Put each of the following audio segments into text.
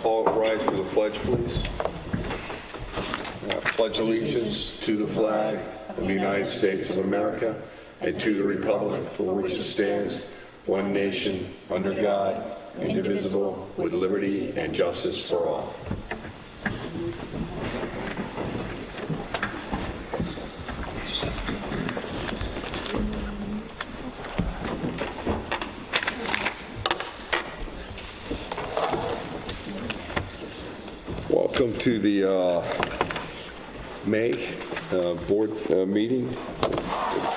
all rise for the pledge, please. Pledge allegiance to the flag of the United States of America and to the republic for which it stands, one nation, under God, indivisible, with liberty and justice for all. Welcome to the May board meeting,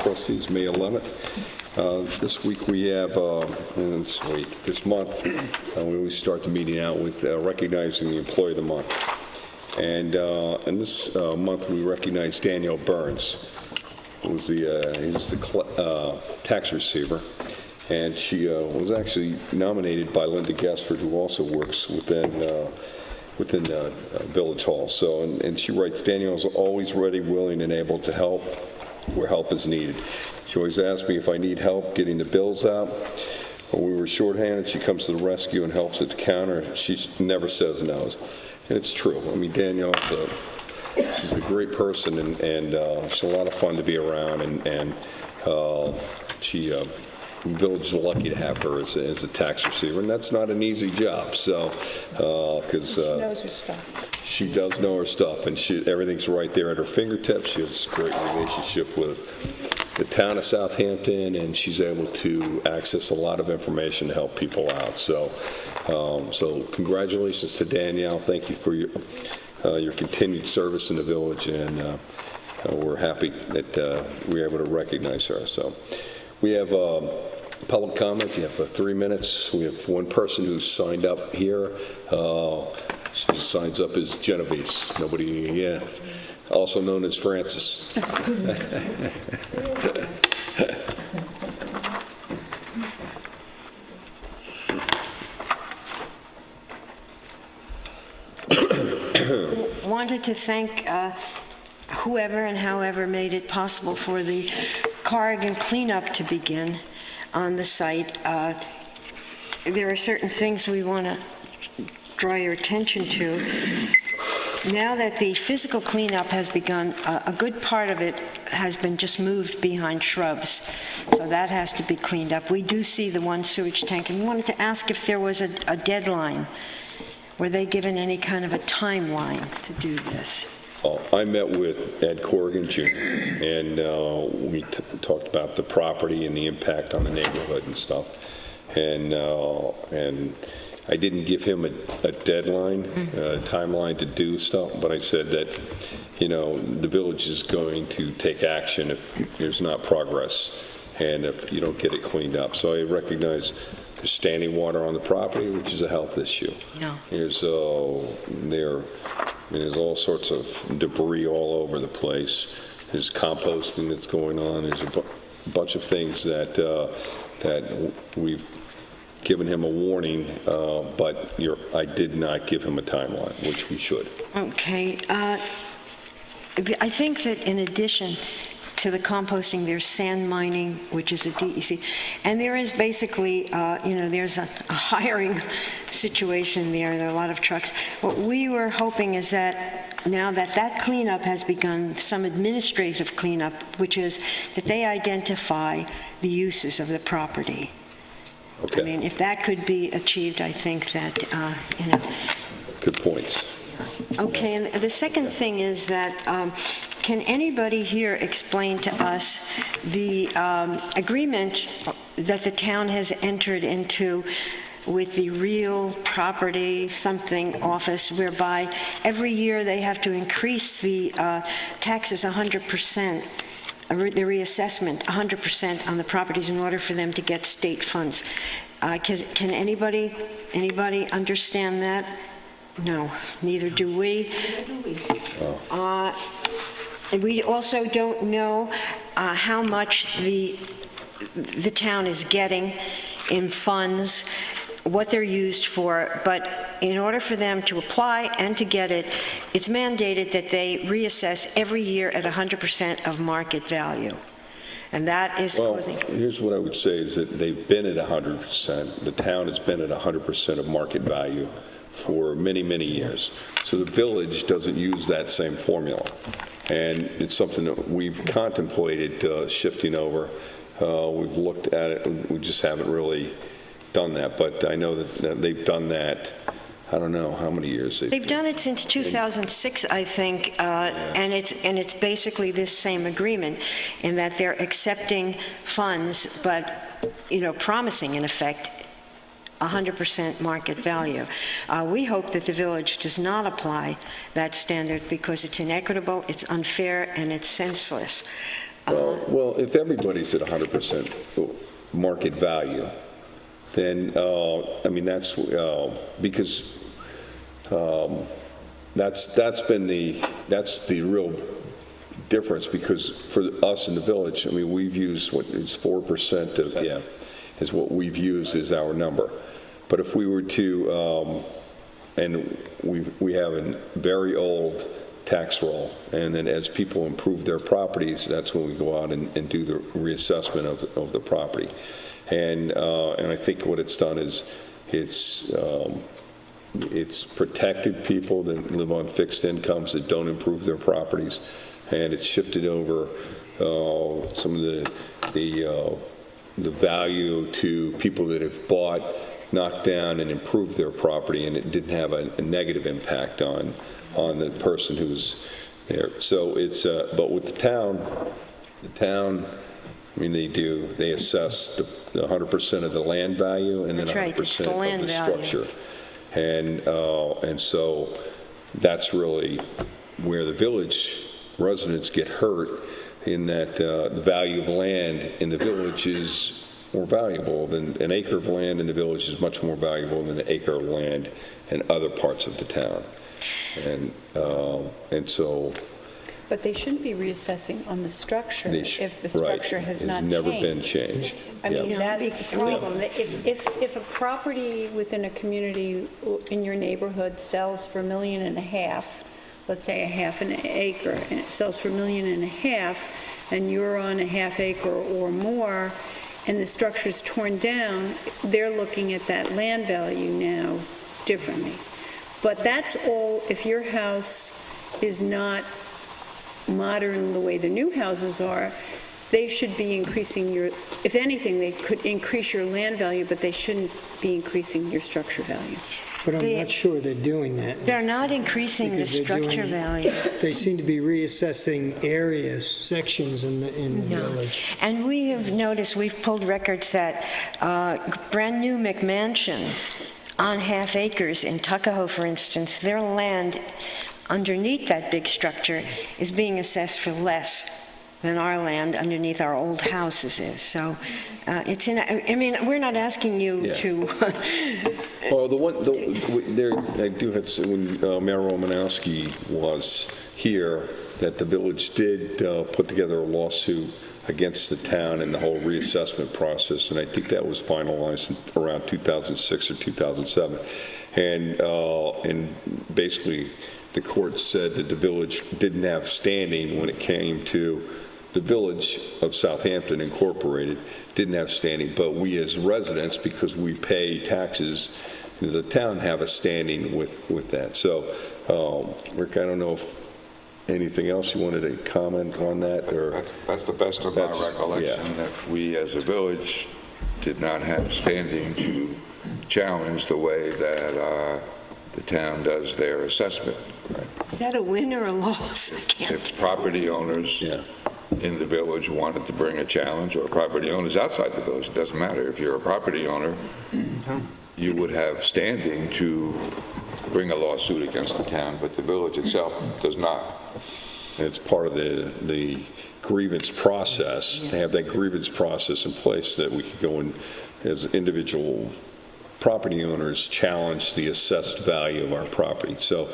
Trustees, May 11th. This week we have, this month, we always start the meeting out with recognizing the Employee of the Month. And this month we recognize Danielle Burns, who was he was the tax receiver. And she was actually nominated by Linda Gessford, who also works within Village Hall. So, and she writes, Danielle is always ready, willing, and able to help where help is needed. She always asks me if I need help getting the bills out. When we were shorthanded, she comes to the rescue and helps at the counter. She never says no. And it's true. I mean, Danielle, she's a great person, and she's a lot of fun to be around, and Village is lucky to have her as a tax receiver, and that's not an easy job. So, because she knows her stuff. She does know her stuff, and everything's right there at her fingertips. She has a great relationship with the town of Southampton, and she's able to access a lot of information to help people out. So, so congratulations to Danielle. Thank you for your continued service in the village, and we're happy that we're able to recognize her. So. We have public comment. You have 3 minutes. We have one person who's signed up here. She signs up as Genovese. Also known as Francis. Wanted to thank whoever and however made it possible for the Corrigan cleanup to begin on the site. There are certain things we want to draw your attention to. Now that the physical cleanup has begun, a good part of it has been just moved behind shrubs, so that has to be cleaned up. We do see the one sewage tank, and we wanted to ask if there was a deadline. Were they given any kind of a timeline to do this? I met with Ed Corrigan Jr., and we talked about the property and the impact on the neighborhood and stuff. And I didn't give him a deadline, a timeline to do stuff, but I said that, the village is going to take action if there's not progress and if you don't get it cleaned up. So I recognize there's standing water on the property, which is a health issue. No. There's all sorts of debris all over the place. There's composting that's going on. There's a bunch of things that we've given him a warning, but I did not give him a timeline, which we should. Okay. I think that in addition to the composting, there's sand mining, which is a DEC, and there is basically, there's a hiring situation there. There are a lot of trucks. What we were hoping is that now that cleanup has begun, some administrative cleanup, which is that they identify the uses of the property. Okay. I mean, if that could be achieved, I think that, Good points. Okay, and the second thing is that can anybody here explain to us the agreement that the town has entered into with the real property something office, whereby every year they have to increase the taxes 100%, the reassessment 100% on the properties in order for them to get state funds? Can anybody understand that? No, neither do we. We also don't know how much the town is getting in funds, what they're used for, but in order for them to apply and to get it, it's mandated that they reassess every year at 100% of market value. And that is causing... Well, here's what I would say is that they've been at 100%. The town has been at 100% of market value for many, many years. So the village doesn't use that same formula. And it's something that we've contemplated shifting over. We've looked at it, we just haven't really done that. But I know that they've done that, I don't know how many years. They've done it since 2006, I think, and it's basically this same agreement in that they're accepting funds, but, promising, in effect, 100% market value. We hope that the village does not apply that standard because it's inequitable, it's unfair, and it's senseless. Well, if everybody's at 100% market value, then, that's because that's the real difference, because for us in the village, we've used it's 4% of, is what we've used as our number. But if we were to, and we have a very old tax roll, and then as people improve their properties, that's when we go out and do the reassessment of the property. And I think what it's done is it's protected people that live on fixed incomes that don't improve their properties, and it's shifted over some of the value to people that have bought, knocked down, and improved their property, and it didn't have a negative impact on the person who's there. So it's but with the town, they assess the 100% of the land value and then 100% of the structure. And so that's really where the village residents get hurt, in that the value of land in the village is more valuable than an acre of land in the village is much more valuable than an acre of land in other parts of the town. And so. But they shouldn't be reassessing on the structure if the structure has not changed. It's never been changed. That's the problem. If a property within a community in your neighborhood sells for $1.5 million, let's say a half an acre, and it sells for $1.5 million, and you're on a half acre or more, and the structure's torn down, they're looking at that land value now differently. But that's all if your house is not modern the way the new houses are. They should be increasing if anything, they could increase your land value, but they shouldn't be increasing your structure value. But I'm not sure they're doing that. They're not increasing the structure value. They seem to be reassessing areas, sections in the village. And we have noticed, we've pulled records that brand new McMansions on half acres in Tuckahoe, for instance, their land underneath that big structure is being assessed for less than our land underneath our old houses is. So it's we're not asking you to. Well, I do have to, when Mayor Romanowski was here, that the village did put together a lawsuit against the town and the whole reassessment process, and I think that was finalized around 2006 or 2007. And basically, the court said that the village didn't have standing when it came to the village of Southampton Incorporated, didn't have standing, but we as residents, because we pay taxes, the town have a standing with that. So, Rick, I don't know if anything else you wanted to comment on that? Or that's the best of my recollection, that we as a village did not have standing to challenge the way that the town does their assessment. Right. Is that a win or a loss? If property owners in the village wanted to bring a challenge, or property owners outside the village, it doesn't matter. If you're a property owner, you would have standing to bring a lawsuit against the town, but the village itself does not. And it's part of the grievance process, to have that grievance process in place, that we could go in as individual property owners challenge the assessed value of our property. So,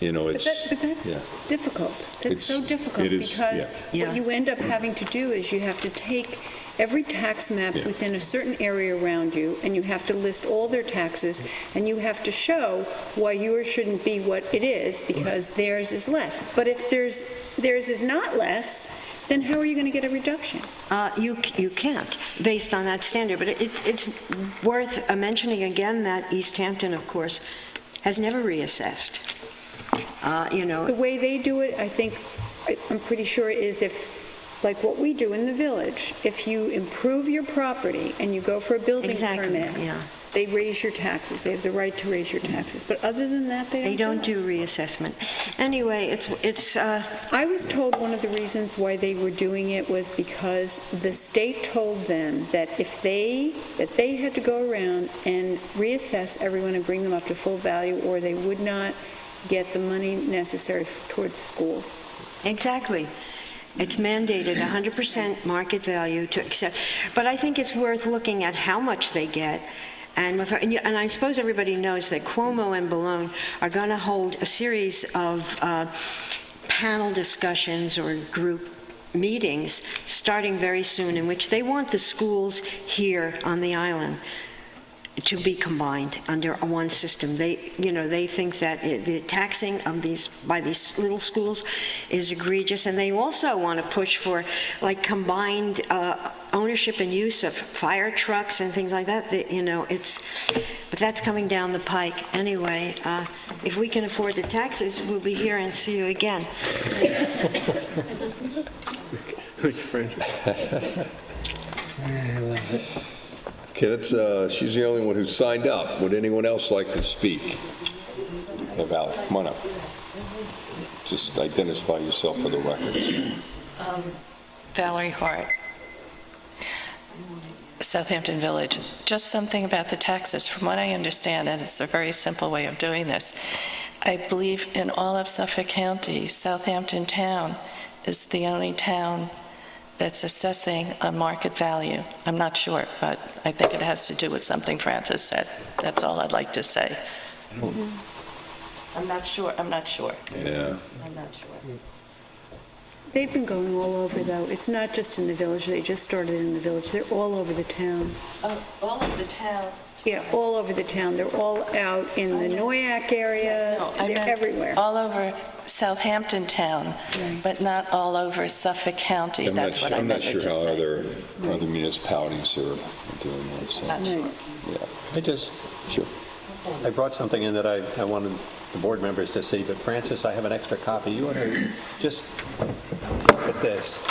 it's... But that's difficult. That's so difficult because what you end up having to do is you have to take every tax map within a certain area around you, and you have to list all their taxes, and you have to show why yours shouldn't be what it is because theirs is less. But if theirs is not less, then how are you going to get a reduction? You can't, based on that standard. But it's worth mentioning again that East Hampton, of course, has never reassessed. The way they do it, I'm pretty sure is if, like what we do in the village, if you improve your property and you go for a building permit, yeah. they raise your taxes. They have the right to raise your taxes. But other than that, They don't do it. do reassessment. Anyway, it's I was told one of the reasons why they were doing it was because the state told them that they had to go around and reassess everyone and bring them up to full value, or they would not get the money necessary towards school. exactly. It's mandated 100% market value to accept. But I think it's worth looking at how much they get. And I suppose everybody knows that Cuomo and Boulogne are going to hold a series of panel discussions or group meetings starting very soon, in which they want the schools here on the island to be combined under one system. They think that the taxing of by these little schools is egregious, and they also want to push for like combined ownership and use of fire trucks and things like that. But that's coming down the pike. Anyway, if we can afford the taxes, we'll be here and see you again. I love it. Okay, she's the only one who signed up. Would anyone else like to speak? Val, come on up. Just identify yourself for the record. Valerie Hart, Southampton Village. Just something about the taxes. From what I understand, and it's a very simple way of doing this, I believe in all of Suffolk County, Southampton Town is the only town that's assessing a market value. I'm not sure, but I think it has to do with something Francis said. That's all I'd like to say. I'm not sure. Yeah. I'm not sure. They've been going all over, though. It's not just in the village. They just started in the village. They're all over the town. All of the town. Yeah, all over the town. They're all out in the Noyak area. No, I They're meant everywhere. all over Southampton Town, Right. but not all over Suffolk County. That's what I I'm not meant sure to how say. other municipalities are doing that. So, Not sure. sure. I brought something in that I wanted the board members to see, but Francis, I have an extra copy. You ought to just look at this.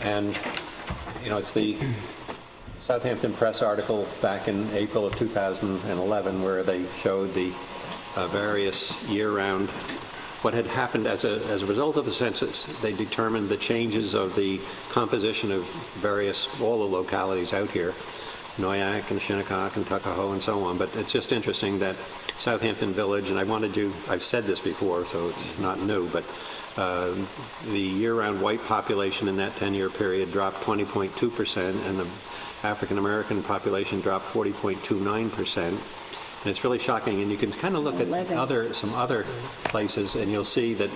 And, it's the Southampton Press article back in April of 2011 where they showed the various year-round, what had happened as a result of the census. They determined the changes of the composition of all the localities out here, Noyak and Shinnecock and Tuckahoe and so on. But it's just interesting that Southampton Village, and I've said this before, so it's not new, but the year-round white population in that 10-year period dropped 20.2%, and the African-American population dropped 40.29%. And it's really shocking, and you can kind of look at some other places, and you'll see that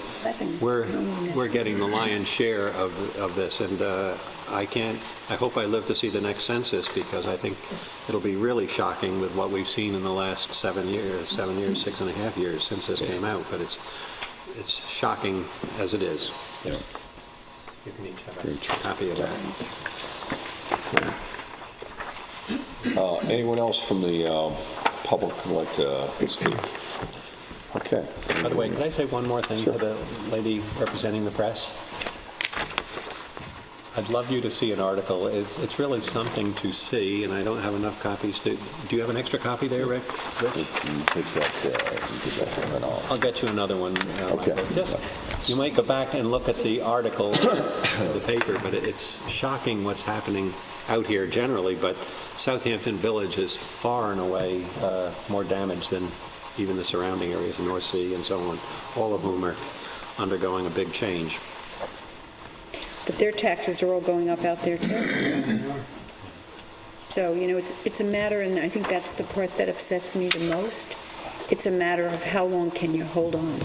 we're getting the lion's share of this. And I hope I live to see the next census, because I think it'll be really shocking with what we've seen in the last 7 years, 6.5 years since this came out. But it's shocking as it is. Yeah. You can each have a copy of that. Anyone else from the public would like to speak? Okay. By the way, can I say one more thing Sure. to the lady representing the press? I'd love you to see an article. It's really something to see, and I don't have enough copies. Do you have an extra copy there, Rick? You take that one off. I'll get you another one. Okay. You might go back and look at the article in the paper, but it's shocking what's happening out here generally, but Southampton Village is far and away more damaged than even the surrounding areas, the North Sea and so on, all of whom are undergoing a big change. But their taxes are all going up out there, too. So, it's a matter, and I think that's the part that upsets me the most. It's a matter of how long can you hold on?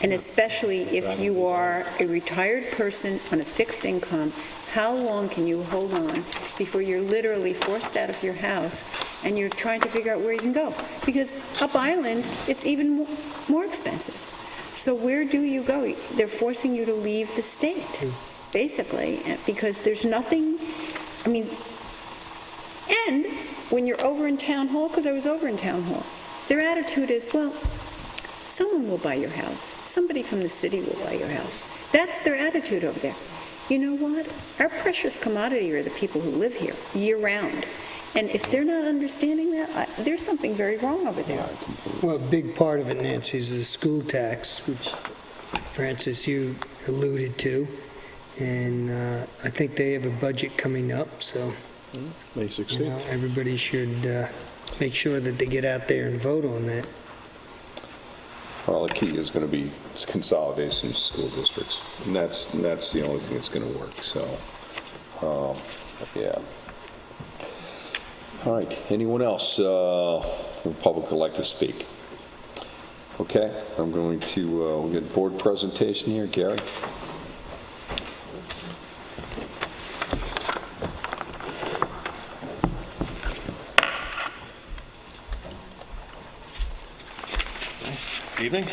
And especially if you are a retired person on a fixed income, how long can you hold on before you're literally forced out of your house and you're trying to figure out where you can go? Because up island, it's even more expensive. So where do you go? They're forcing you to leave the state. basically, because there's nothing, I mean, and when you're over in town hall, because I was over in town hall, their attitude is, well, someone will buy your house. Somebody from the city will buy your house. That's their attitude over there. You know what? Our precious commodity are the people who live here year-round. And if they're not understanding that, there's something very wrong over there. Well, a big part of it, Nancy, is the school tax, which, Francis, you alluded to. And I think they have a budget coming up, so May you 16th. know, everybody should make sure that they get out there and vote on that. Well, the key is going to be consolidation of school districts, and that's the only thing that's going to work, so, yeah. All right, anyone else from the public would like to speak? Okay, I'm going to, we'll get a board presentation here. Gary? Evening.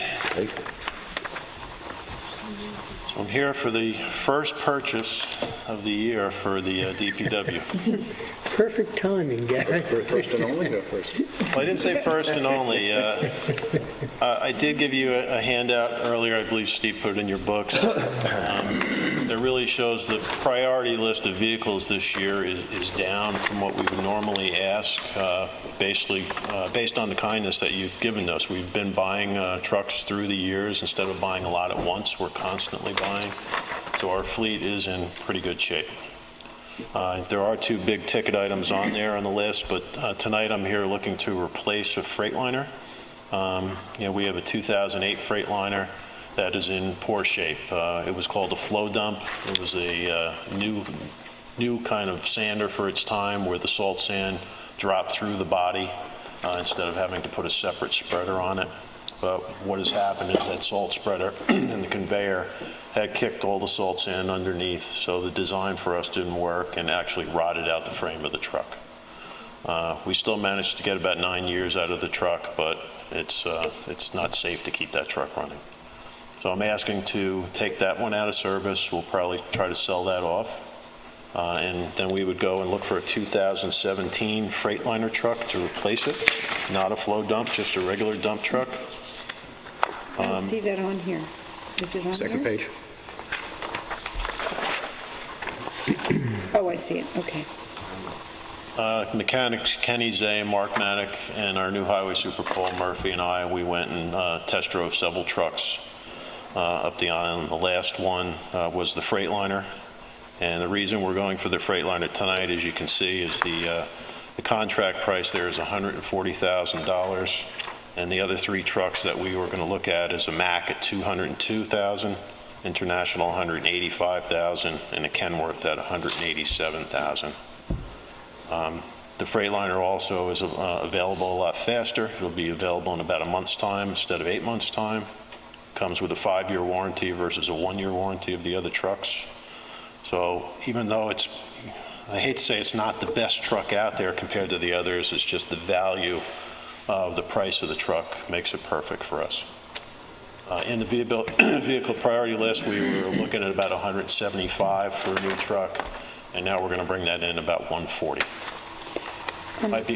So I'm here for the first purchase of the year for the DPW. Perfect timing, Gary. First and only, or first? Well, I didn't say first and only. I did give you a handout earlier. I believe Steve put it in your books. That really shows the priority list of vehicles this year is down from what we would normally ask, basically based on the kindness that you've given us. We've been buying trucks through the years instead of buying a lot at once. We're constantly buying. So our fleet is in pretty good shape. There are two big ticket items on there on the list, but tonight I'm here looking to replace a Freightliner. We have a 2008 Freightliner that is in poor shape. It was called a flow dump. It was a new kind of sander for its time where the salt sand dropped through the body instead of having to put a separate spreader on it. But what has happened is that salt spreader and the conveyor had kicked all the salt sand underneath, so the design for us didn't work and actually rotted out the frame of the truck. We still managed to get about 9 years out of the truck, but it's not safe to keep that truck running. So I'm asking to take that one out of service. We'll probably try to sell that off. And then we would go and look for a 2017 Freightliner truck to replace it. Not a flow dump, just a regular dump truck. I don't see that on here. Is it on here? Second page. Oh, I see it, okay. Mechanics Kenny Zay, Mark Manick, and our new highway super Paul Murphy and I, we went and test drove several trucks up the island. The last one was the Freightliner, and the reason we're going for the Freightliner tonight, as you can see, is the contract price there is $140,000, and the other three trucks that we were going to look at is a Mack at $202,000, International $185,000, and a Kenworth at $187,000. The Freightliner also is available a lot faster. It'll be available in about a month's time instead of 8 months' time. Comes with a 5-year warranty versus a 1-year warranty of the other trucks. So even though I hate to say it's not the best truck out there compared to the others, it's just the value of the price of the truck makes it perfect for us. In the vehicle priority list, we were looking at about 175 for a new truck, and now we're going to bring that in about 140.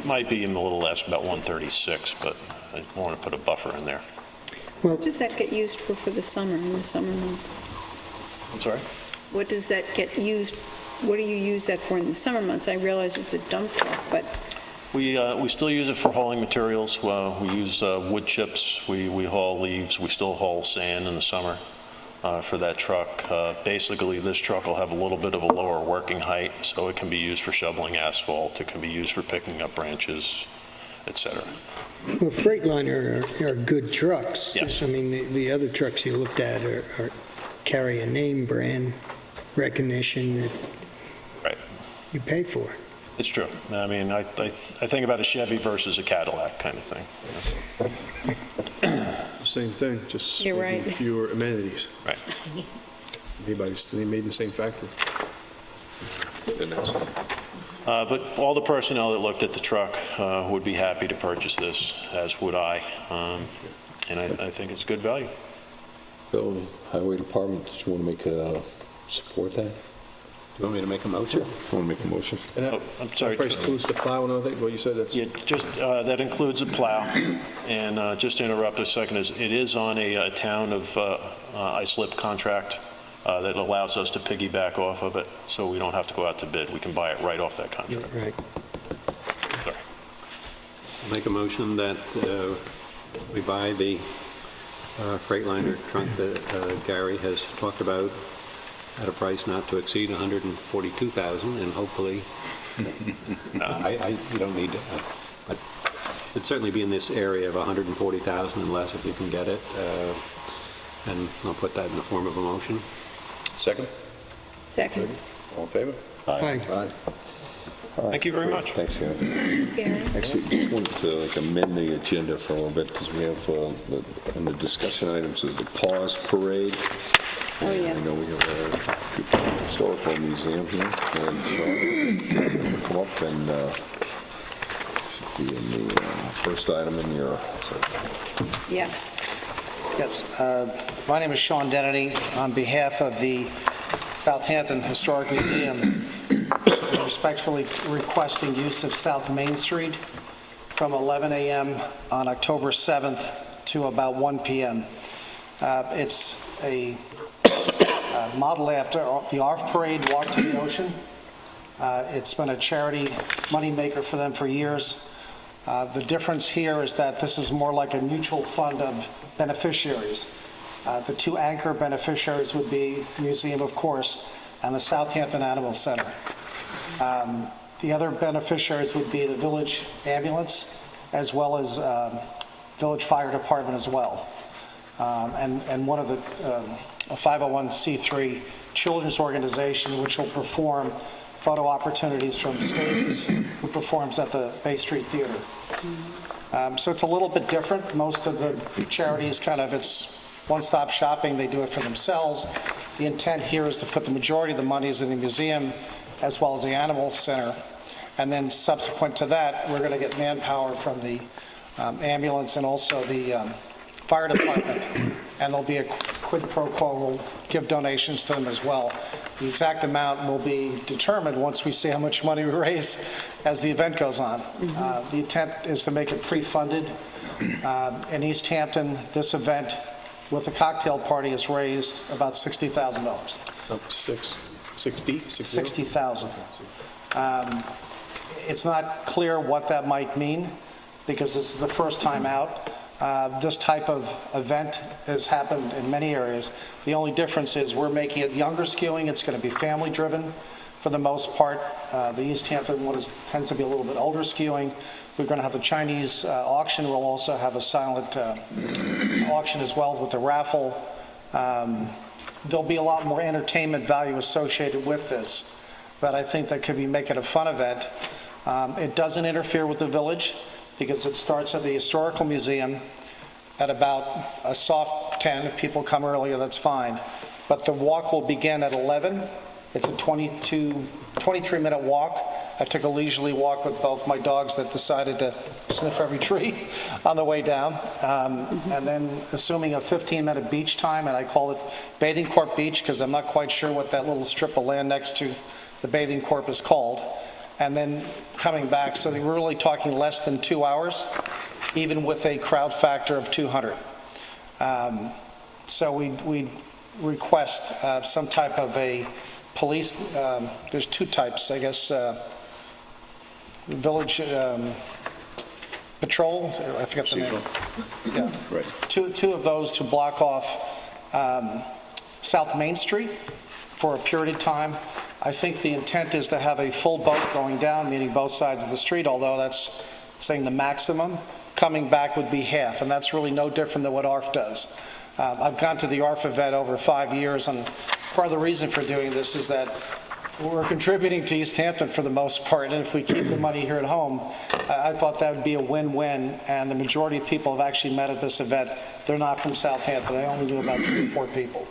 Might be even a little less, about 136, but I want to put a buffer in there. What does that get used for the summer, in the summer months? I'm sorry? What does that get used, what do you use that for in the summer months? I realize it's a dump truck, but We still use it for hauling materials. We use wood chips. We haul leaves. We still haul sand in the summer for that truck. Basically, this truck will have a little bit of a lower working height, so it can be used for shoveling asphalt. It can be used for picking up branches, et cetera. Well, Freightliner are good trucks. Yes. I mean, the other trucks you looked at carry a name brand recognition that Right. you pay for. It's true. I mean, I think about a Chevy versus a Cadillac kind of thing. Same thing, just You're right. fewer amenities. Right. They made in the same factory. But all the personnel that looked at the truck would be happy to purchase this, as would I. And I think it's good value. Bill, Highway Department, did you want to make a Support that? Do you want me to make a motion? Want to make a motion? And Oh, I'm sorry. That price includes the plow and everything, what you said, that's, Yeah, just, that includes a plow. And just to interrupt a second, it is on a town of islip contract that allows us to piggyback off of it, so we don't have to go out to bid. We can buy it right off that contract. Right. Sorry. Make a motion that we buy the Freightliner trunk that Gary has talked about at a price not to exceed $142,000, and hopefully, you don't need to, but it'd certainly be in this area of $140,000 and less if you can get it, and I'll put that in the form of a motion. Second? Second. All in favor? Aye. Thank you very much. Thanks, Gary. Gary? Actually, just wanted to amend the agenda for a little bit, because we have, in the discussion items, is the pause parade. Oh, yeah. I know we have a historical museum here, and Sean, come up and should be in the first item in your, Yeah. Yes. My name is Sean Dennedy. On behalf of the Southampton Historic Museum, we're respectfully requesting use of South Main Street from 11 a.m. on October 7th to about 1 p.m. It's a model after the ARF Parade, Walk to the Ocean. It's been a charity moneymaker for them for years. The difference here is that this is more like a mutual fund of beneficiaries. The two anchor beneficiaries would be the museum, of course, and the Southampton Animal Center. The other beneficiaries would be the village ambulance, as well as village fire department as well. And one of the, a 501c3 children's organization, which will perform photo opportunities from stages, who performs at the Bay Street Theater. So it's a little bit different. Most of the charities it's one-stop shopping. They do it for themselves. The intent here is to put the majority of the monies in the museum as well as the animal center. And then subsequent to that, we're going to get manpower from the ambulance and also the fire department. And there'll be a quid pro quo. We'll give donations to them as well. The exact amount will be determined once we see how much money we raise as the event goes on. The intent is to make it pre-funded. In East Hampton, this event with the cocktail party has raised about $60,000. up 60? 60,000. It's not clear what that might mean because this is the first time out. This type of event has happened in many areas. The only difference is we're making it younger skewing. It's going to be family driven for the most part. The East Hampton one tends to be a little bit older skewing. We're going to have the Chinese auction. We'll also have a silent auction as well with the raffle. There'll be a lot more entertainment value associated with this, but I think that could be make it a fun event. It doesn't interfere with the village because it starts at the Historical Museum at about a soft 10. If people come earlier, that's fine. But the walk will begin at 11. It's a 23-minute walk. I took a leisurely walk with both my dogs that decided to sniff every tree on the way down. And then assuming a 15-minute beach time, and I call it Bathing Corp Beach because I'm not quite sure what that little strip of land next to the Bathing Corp is called. And then coming back, so we're really talking less than 2 hours, even with a crowd factor of 200. So we request some type of a police, there's two types, I guess, village patrol, I forget the name. Yeah. right. Two of those to block off South Main Street for a period of time. I think the intent is to have a full boat going down, meaning both sides of the street, although that's saying the maximum. Coming back would be half, and that's really no different than what ARF does. I've gone to the ARF event over 5 years, and part of the reason for doing this is that we're contributing to East Hampton for the most part, and if we keep the money here at home, I thought that would be a win-win, and the majority of people have actually met at this event. They're not from Southampton. I only knew about 3 or 4 people.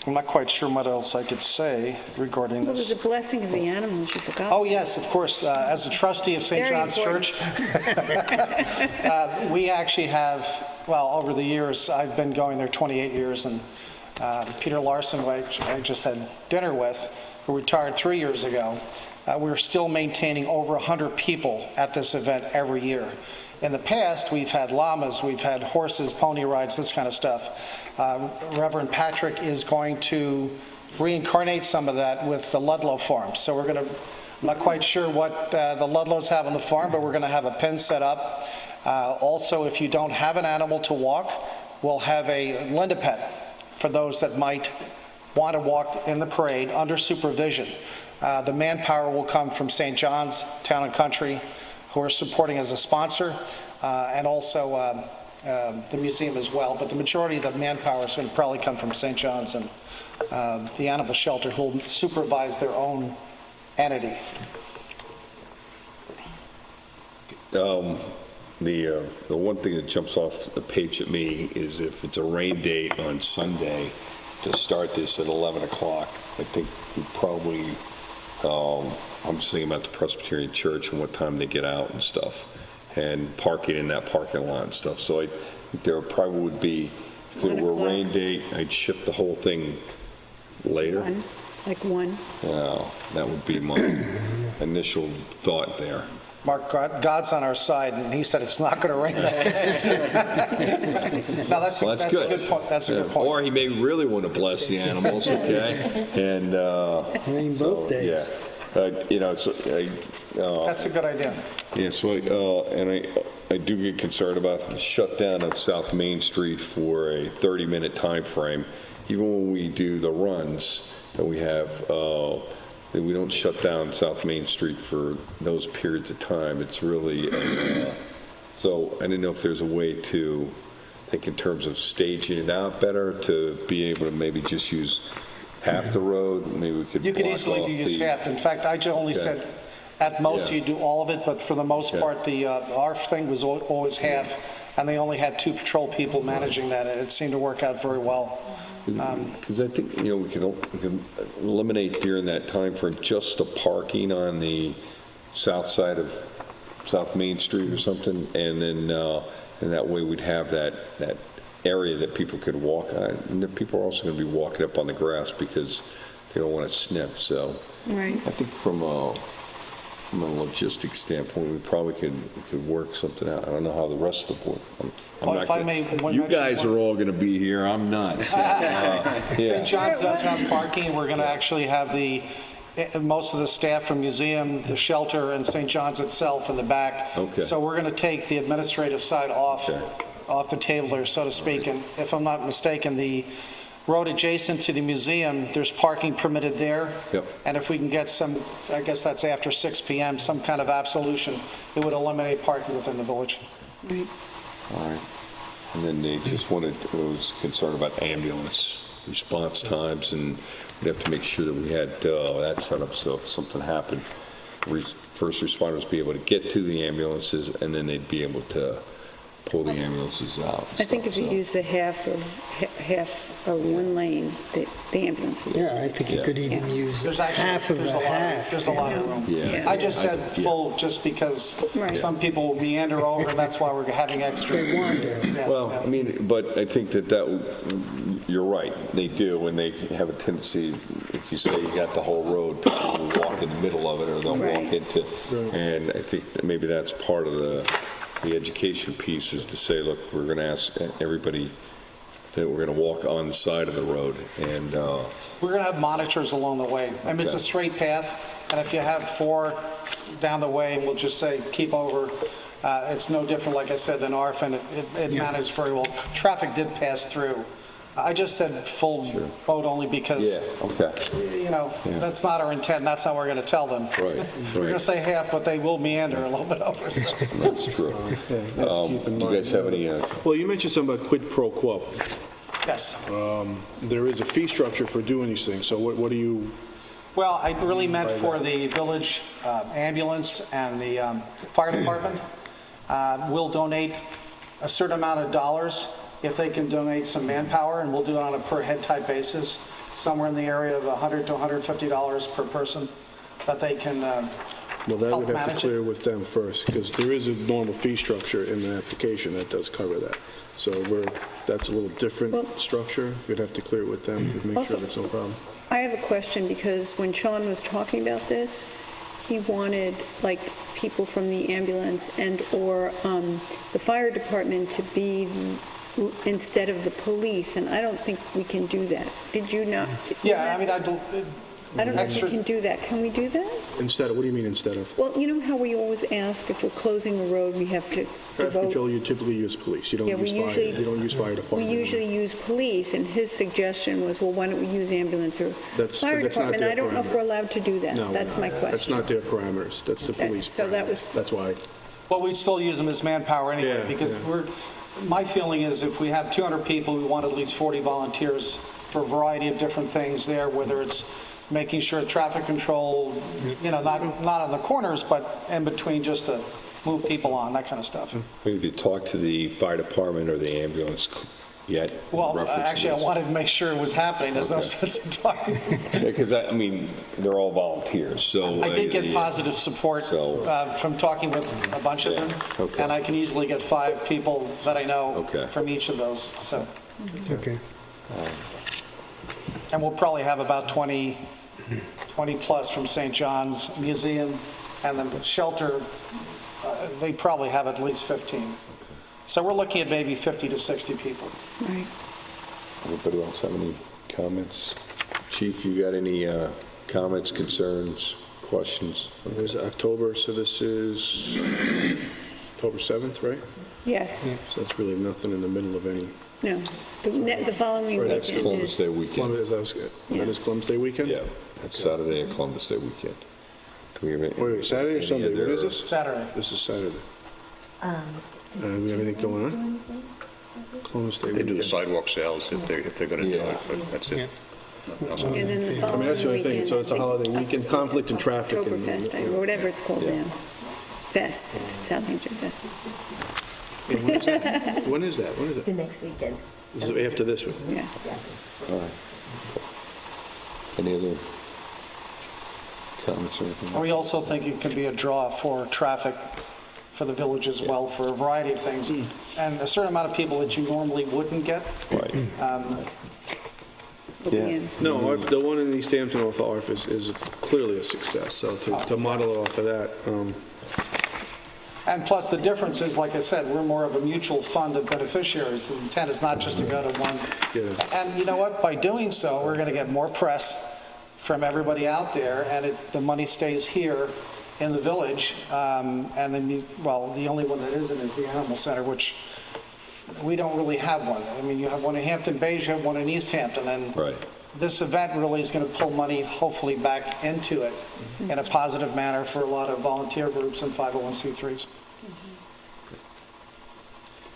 I'm not quite sure what else I could say regarding Well, this. there's a blessing of the animals, you forgot. Oh, yes, of course. As a trustee of St. Very John's important. Church, we actually have, well, over the years, I've been going there 28 years, and Peter Larson, which I just had dinner with, who retired 3 years ago. We're still maintaining over 100 people at this event every year. In the past, we've had llamas, we've had horses, pony rides, this kind of stuff. Reverend Patrick is going to reincarnate some of that with the Ludlow Farm. So we're going to, I'm not quite sure what the Ludlows have on the farm, but we're going to have a pen set up. Also, if you don't have an animal to walk, we'll have a lend-a-pet for those that might want to walk in the parade under supervision. The manpower will come from St. John's Town and Country, who are supporting as a sponsor, and also the museum as well. But the majority of the manpower is going to probably come from St. John's and the animal shelter, who will supervise their own entity. The one thing that jumps off the page at me is if it's a rain date on Sunday to start this at 11 o'clock, I think we probably, I'm just thinking about the Presbyterian Church and what time they get out and stuff, and parking in that parking lot and stuff. So I think there probably would be, if it were a rain date, I'd shift the whole thing later. Like 1. That would be my initial thought there. Mark, God's on our side, and he said it's not going to rain that day. No, that's a good point. That's a good point. Or he may really want to bless the animals, okay? And Rain both days. That's a good idea. Yeah, so, and I do get concerned about the shutdown of South Main Street for a 30-minute time frame. Even when we do the runs that we have, that we don't shut down South Main Street for those periods of time. It's really, so I didn't know if there's a way to think in terms of staging it out better, to be able to maybe just use half the road. Maybe we could You could block easily off do just the- half. In fact, I only said at most Yeah. you do all of it, but for the most part, our thing was always half, and they only had 2 patrol people managing that, and it seemed to work out very well. Because I think, we can eliminate during that time frame just the parking on the south side of South Main Street or something, and then, and that way we'd have that area that people could walk on. And the people are also going to be walking up on the grass because they don't want to sniff, so. Right. I think from a logistics standpoint, we probably could work something out. I don't know how the rest of the board. Well, if I may You mention guys one- are all going to be here. I'm not. So, St. John's does have parking. We're going to actually have most of the staff from museum, the shelter, and St. John's itself in the back. Okay. So we're going to take the administrative side off the table there, so to speak. And if I'm not mistaken, the road adjacent to the museum, there's parking permitted there. Yep. And if we can get some, I guess that's after 6 p.m., some kind of absolution, it would eliminate parking within the village. Right. All right. And then they just was concerned about ambulance response times, and we'd have to make sure that we had that set up so if something happened, first responders be able to get to the ambulances, and then they'd be able to pull the ambulances out. I think if you use the half of 1 lane, the ambulance would. Yeah, I think you could even use half of a half. There's a lot of room. Yeah. I just said full just because Right. some people will meander over, and that's why we're having extra. They wander. Yeah, Well, yeah. I mean, but I think you're right, they do, and they have a tendency, if you say you got the whole road, people will walk in the middle of it, or they'll Right. walk into, and I think that maybe that's part of the education piece, is to say, look, we're going to ask everybody that we're going to walk on the side of the road, and, We're going to have monitors along the way. I mean, it's a straight path, and if you have 4 down the way, we'll just say, keep over. It's no different, like I said, than ARF, and it managed very well. Traffic did pass through. I just said full boat only because, okay, that's not our intent, that's not what we're going to tell them. right, We're going to right, say half, but they will meander a little bit over. So. that's true. Do you guys have any, Well, you mentioned something about quid pro quo. Yes. There is a fee structure for doing these things, so what do you, Well, I really meant for the village ambulance and the fire department. We'll donate a certain amount of dollars if they can donate some manpower, and we'll do it on a per-head type basis, somewhere in the area of $100 to $150 per person that they can Well, that help would have to manage it. clear with them first, because there is a normal fee structure in the application that does cover that. So that's a little different Well- structure. You'd have to clear it with them to make Also- sure there's no problem. I have a question, because when Sean was talking about this, he wanted, like, people from the ambulance and/or the fire department to be instead of the police, and I don't think we can do that. Did you not? Yeah, I mean, I don't know if we extra- can do that. Can we do that? Instead of, what do you mean instead of? Well, you know how we always ask if we're closing a road, we have to Traffic devote... control, you typically use police. You don't Yeah, we use fire. usually- You don't use fire We department. usually use police, and his suggestion was, well, why don't we use ambulance or That's fire not department? their I don't know if parameter. we're allowed to do that. No, That's my question. That's not their parameters. That's the Okay, police. so that was- parameters. That's why. Well, we'd still use them as manpower anyway, Yeah, because yeah. my feeling is if we have 200 people, we want at least 40 volunteers for a variety of different things there, whether it's making sure traffic control, not on the corners, but in between, just to move people on, that kind of stuff. Have you talked to the fire department or the ambulance yet? in Well, reference to actually, I this? wanted to make sure it was happening. There's no Okay. sense in talking. Because, I mean, they're all volunteers, so. I did get yeah. positive support So- from talking with a bunch of them, Yeah, okay. and I can easily get 5 people that I know Okay. from each of those, so. Okay. And we'll probably have about 20 plus from St. John's Museum, and the shelter, they probably have at least 15. So we're looking at maybe 50 to 60 people. Right. Anybody else have any comments? Chief, you got any comments, concerns, questions? It was October, so this is October 7th, right? Yes, So that's really nothing in the middle of any. no. The following Right, That's weekend Columbus is... Day weekend. That is Columbus Day weekend? Yeah, that's Saturday and Columbus Day weekend. Do we have any- Wait, Saturday or any Sunday? What is other- this? Saturday. This is Saturday. We have anything going on? Columbus Day They do the weekend. sidewalk sales if they're going to do Yeah. it, but that's it. And then the I mean, following that's the only weekend... thing, so it's a I think holiday weekend, conflict and traffic. and- Oktoberfest, or whatever it's called Yeah. now. Fest, Southampton Fest. Yeah, when is that? When is that? When is The it? next weekend. Is it after this one? Yeah. All right. Any other comments or anything? We also think it can be a draw for traffic for the village as well, for a variety of things, and a certain amount of people that you normally wouldn't get. Right. Will be Yeah. in. No, the one in East Hampton off of Arf is clearly a success, so to model it off of that, And plus, the difference is, like I said, we're more of a mutual fund of beneficiaries. The intent is not just to go to one. Yeah. And you know what? By doing so, we're going to get more press from everybody out there, and the money stays here in the village. And then, the only one that isn't is the Animal Center, which we don't really have one. I mean, you have one in Hampton Bays, you have one in East Hampton, and Right. this event really is going to pull money, hopefully, back into it in a positive manner for a lot of volunteer groups and 501c3s.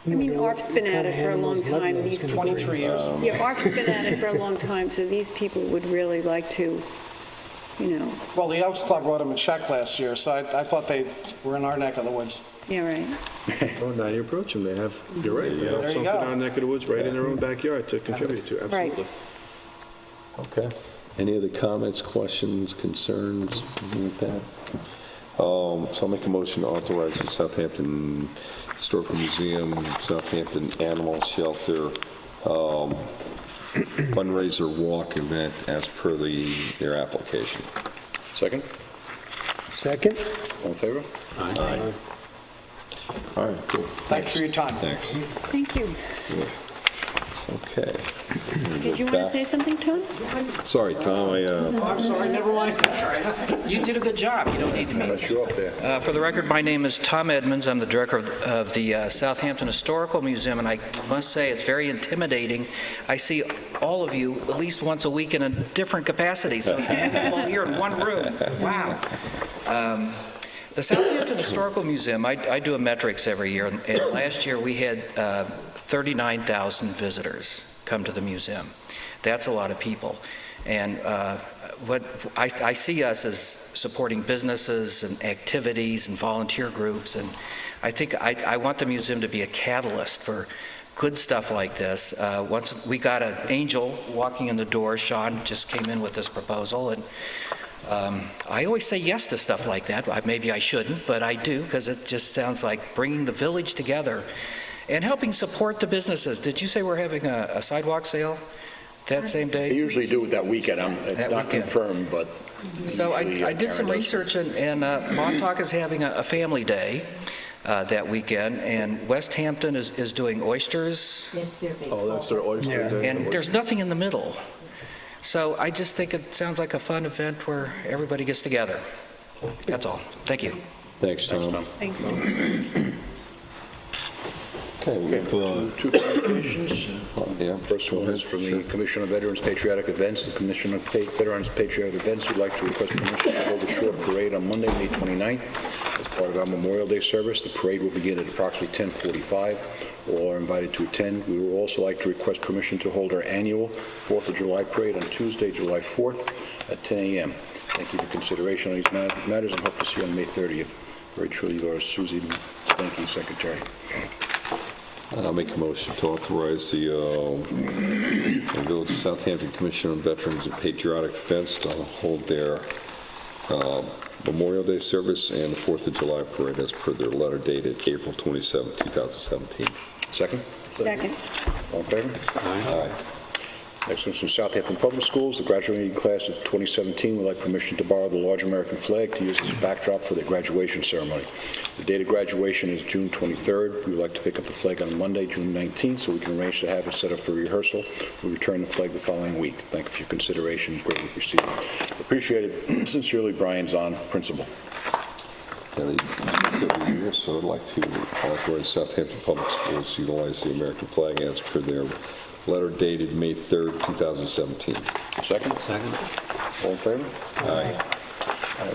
I mean, ARF's been at it for a long time. These 23 years. Yeah, ARF's been at it for a long time, so these people would really like to, Well, the Elks Club wrote them a check last year, so I thought they were in our neck of the woods. yeah, right. oh, now you approach them, you're right, they There have you something go. on their neck of the woods, right in their own backyard to contribute to, Right. absolutely. Okay. Any other comments, questions, concerns, anything like that? So I'll make a motion to authorize the Southampton Historical Museum, Southampton Animal Shelter fundraiser walk event as per their application. Second? Second? All in favor? Aye. All right, cool. Thanks for your time. Thanks. Thank you. Okay. Did you want to say something, Tom? Sorry, Tom, I'm sorry, never mind. You did a good job. You don't need to meet. You're up there. For the record, my name is Tom Edmonds. I'm the director of the Southampton Historical Museum, and I must say it's very intimidating. I see all of you at least once a week in a different capacity, so you're all here in one room. Wow. The Southampton Historical Museum, I do a metrics every year, and last year we had 39,000 visitors come to the museum. That's a lot of people. And what I see us as supporting businesses and activities and volunteer groups, and I think I want the museum to be a catalyst for good stuff like this. Once we got an angel walking in the door, Sean just came in with this proposal, and I always say yes to stuff like that. Maybe I shouldn't, but I do, because it just sounds like bringing the village together and helping support the businesses. Did you say we're having a sidewalk sale that same They day? usually do it that weekend. It's That not weekend. confirmed, but. So usually, I did some Karen does. research, and Montauk is having a family day that weekend, and West Hampton is doing oysters, Oh, that's their oyster Yeah. day. and there's nothing in the middle. So I just think it sounds like a fun event where everybody gets together. That's all. Thank you. Thanks, Tom. Thanks. Okay, we have, Two communications. yeah. First one is from the Commission on Veterans Patriotic Events. The Commission on Veterans Patriotic Events would like to request permission to hold a short parade on Monday, May 29th. As part of our Memorial Day service, the parade will begin at approximately 10:45. All are invited to attend. We would also like to request permission to hold our annual 4th of July parade on Tuesday, July 4th at 10 a.m. Thank you for consideration on these matters, and hope to see you on May 30th. Very truly yours, Susie. Thank you, Secretary. I'll make a motion to authorize the Village of Southampton Commission on Veterans and Patriotic Events to hold their Memorial Day service and the 4th of July parade as per their letter dated April 27, 2017. Second? Second. All in favor? Aye. Next one's from Southampton Public Schools. The graduating class of 2017 would like permission to borrow the large American flag to use as a backdrop for their graduation ceremony. The date of graduation is June 23rd. We would like to pick up the flag on Monday, June 19th, so we can arrange to have it set up for rehearsal. We return the flag the following week. Thank you for your consideration. Greatly appreciated. Appreciated. Sincerely, Brian Zahn, Principal. Yeah, they do this every year, so I'd like to authorize Southampton Public Schools to utilize the American flag as per their letter dated May 3rd, 2017. Second? Second. All in favor? Aye.